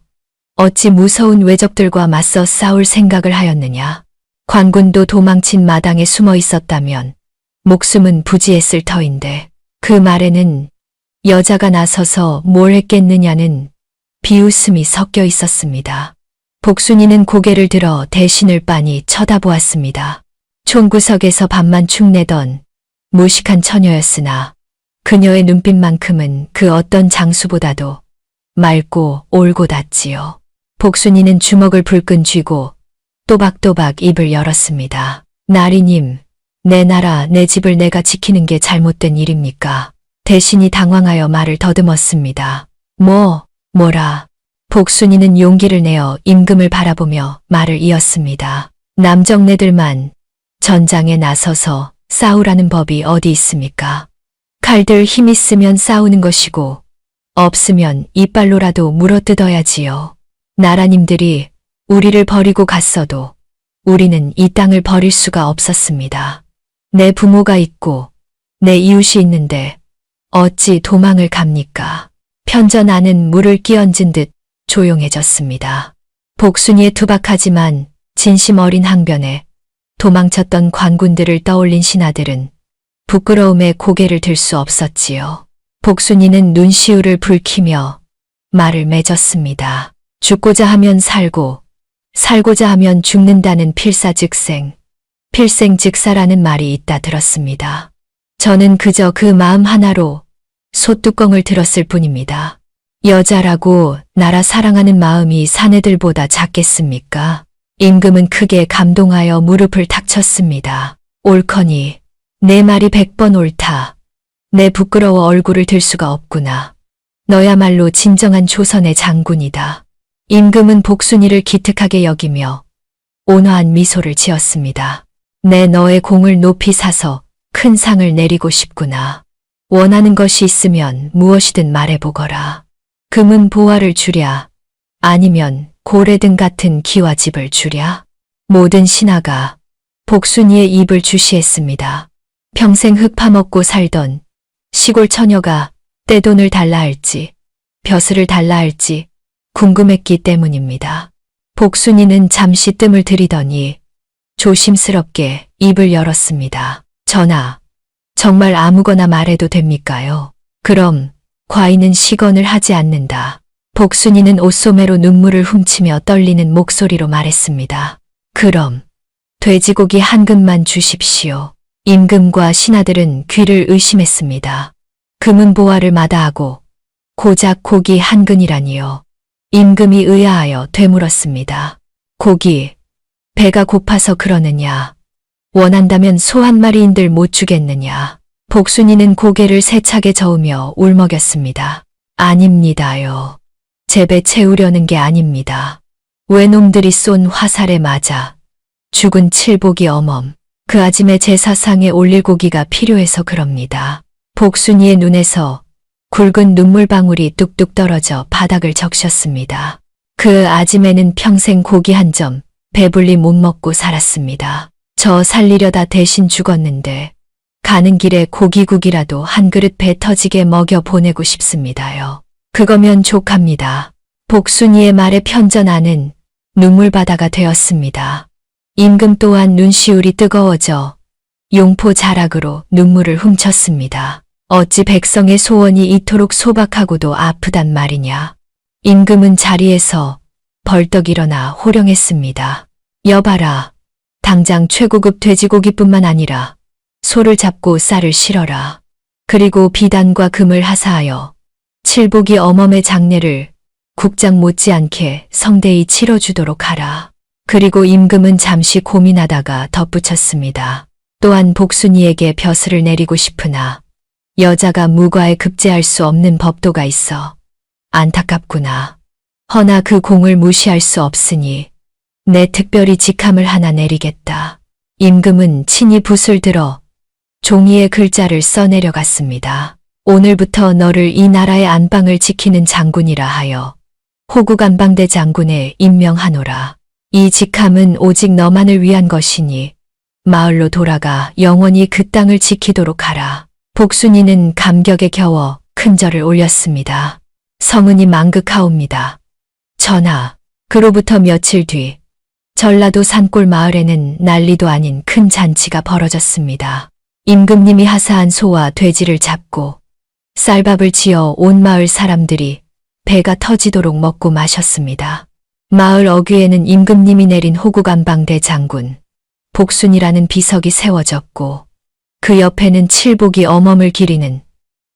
어찌 무서운 외적들과 맞서 싸울 생각을 하였느냐. 관군도 도망친 마당에 숨어 있었다면 목숨은 부지했을 터인데 그 말에는 여자가 나서서 뭘 했겠느냐는 비웃음이 섞여 있었습니다. 복순이는 고개를 들어 대신을 빤히 쳐다보았습니다. 총구석에서 밥만 축 내던 무식한 처녀였으나 그녀의 눈빛만큼은 그 어떤 장수보다도 맑고 올곧았지요. 복순이는 주먹을 불끈 쥐고 또박또박 입을 열었습니다. 나리님, 내 나라 내 집을 내가 지키는 게 잘못된 일입니까? 대신이 당황하여 말을 더듬었습니다. 뭐라? 복순이는 용기를 내어 임금을 바라보며 말을 이었습니다. 남정네들만 전장에 나서서 싸우라는 법이 어디 있습니까? 칼들 힘 있으면 싸우는 것이고 없으면 이빨로라도 물어뜯어야지요. 나라님들이 우리를 버리고 갔어도 우리는 이 땅을 버릴 수가 없었습니다. 내 부모가 있고 내 이웃이 있는데 어찌 도망을 갑니까? 편전 안은 물을 끼얹은 듯 조용해졌습니다. 복순이의 투박하지만 진심 어린 항변에 도망쳤던 관군들을 떠올린 신하들은 부끄러움에 고개를 들 수 없었지요. 복순이는 눈시울을 붉히며 말을 맺었습니다. 죽고자 하면 살고 살고자 하면 죽는다는 필사즉생, 필생즉사라는 말이 있다 들었습니다. 저는 그저 그 마음 하나로 소뚜껑을 들었을 뿐입니다. 여자라고 나라 사랑하는 마음이 사내들보다 작겠습니까? 임금은 크게 감동하여 무릎을 탁 쳤습니다. 옳거니 내 말이 100번 옳다. 내 부끄러워 얼굴을 들 수가 없구나. 너야말로 진정한 조선의 장군이다. 임금은 복순이를 기특하게 여기며 온화한 미소를 지었습니다. 내 너의 공을 높이 사서 큰 상을 내리고 싶구나. 원하는 것이 있으면 무엇이든 말해보거라. 금은 보화를 주랴. 아니면 고래등 같은 기와 집을 주랴. 모든 신하가 복순이의 입을 주시했습니다. 평생 흙 파먹고 살던 시골 처녀가 떼돈을 달라 할지 벼슬을 달라 할지 궁금했기 때문입니다. 복순이는 잠시 뜸을 들이더니 조심스럽게 입을 열었습니다. 전하, 정말 아무거나 말해도 됩니까요? 그럼 과인은 시건을 하지 않는다. 복순이는 옷소매로 눈물을 훔치며 떨리는 목소리로 말했습니다. 그럼 돼지고기 한 근만 주십시오. 임금과 신하들은 귀를 의심했습니다. 금은 보화를 마다하고 고작 고기 한 근이라니요. 임금이 의아하여 되물었습니다. 고기, 배가 고파서 그러느냐? 원한다면 소 한 마리인들 못 주겠느냐? 복순이는 고개를 세차게 저으며 울먹였습니다. 아닙니다요. 제 배 채우려는 게 아닙니다. 외놈들이 쏜 화살에 맞아 죽은 칠복이 어멈. 그 아짐의 제사상에 올릴 고기가 필요해서 그럽니다. 복순이의 눈에서 굵은 눈물방울이 뚝뚝 떨어져 바닥을 적셨습니다. 그 아짐에는 평생 고기 한 점 배불리 못 먹고 살았습니다. 저 살리려다 대신 죽었는데 가는 길에 고기국이라도 한 그릇 배 터지게 먹여 보내고 싶습니다요. 그거면 족합니다. 복순이의 말에 편전하는 눈물바다가 되었습니다. 임금 또한 눈시울이 뜨거워져 용포 자락으로 눈물을 훔쳤습니다. 어찌 백성의 소원이 이토록 소박하고도 아프단 말이냐. 임금은 자리에서 벌떡 일어나 호령했습니다. 여봐라. 당장 최고급 돼지고기뿐만 아니라 소를 잡고 쌀을 실어라. 그리고 비단과 금을 하사하여 칠복이 어멈의 장례를 국장 못지않게 성대히 치러주도록 하라. 그리고 임금은 잠시 고민하다가 덧붙였습니다. 또한 복순이에게 벼슬을 내리고 싶으나 여자가 무과에 급제할 수 없는 법도가 있어 안타깝구나. 허나 그 공을 무시할 수 없으니 내 특별히 직함을 하나 내리겠다. 임금은 친히 붓을 들어 종이에 글자를 써내려갔습니다. 오늘부터 너를 이 나라의 안방을 지키는 장군이라 하여 호국안방대 장군에 임명하노라. 이 직함은 오직 너만을 위한 것이니 마을로 돌아가 영원히 그 땅을 지키도록 하라. 복순이는 감격에 겨워 큰 절을 올렸습니다. 성은이 망극하옵니다. 전하, 그로부터 며칠 뒤 전라도 산골 마을에는 난리도 아닌 큰 잔치가 벌어졌습니다. 임금님이 하사한 소와 돼지를 잡고 쌀밥을 지어 온 마을 사람들이 배가 터지도록 먹고 마셨습니다. 마을 어귀에는 임금님이 내린 호국안방대 장군 복순이라는 비석이 세워졌고 그 옆에는 칠복이 어멈을 기리는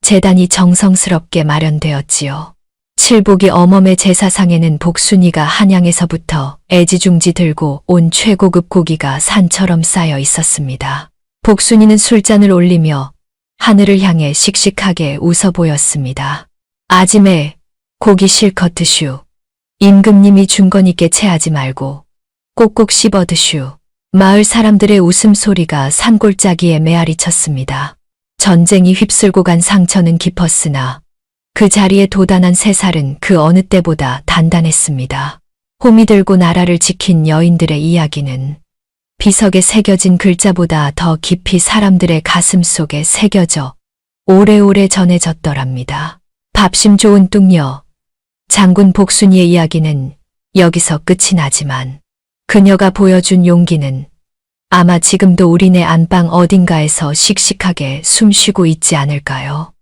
제단이 정성스럽게 마련되었지요. 칠복이 어멈의 제사상에는 복순이가 한양에서부터 애지중지 들고 온 최고급 고기가 산처럼 쌓여 있었습니다. 복순이는 술잔을 올리며 하늘을 향해 씩씩하게 웃어 보였습니다. 아짐에 고기 실컷 드슈. 임금님이 준 거니께 체하지 말고 꼭꼭 씹어 드슈. 마을 사람들의 웃음소리가 산골짜기에 메아리 쳤습니다. 전쟁이 휩쓸고 간 상처는 깊었으나 그 자리에 도단한 새살은 그 어느 때보다 단단했습니다. 호미 들고 나라를 지킨 여인들의 이야기는 비석에 새겨진 글자보다 더 깊이 사람들의 가슴 속에 새겨져 오래오래 전해졌더랍니다. 밥심 좋은 뚱녀, 장군 복순이의 이야기는 여기서 끝이 나지만 그녀가 보여준 용기는 아마 지금도 우리네 안방 어딘가에서 씩씩하게 숨쉬고 있지 않을까요?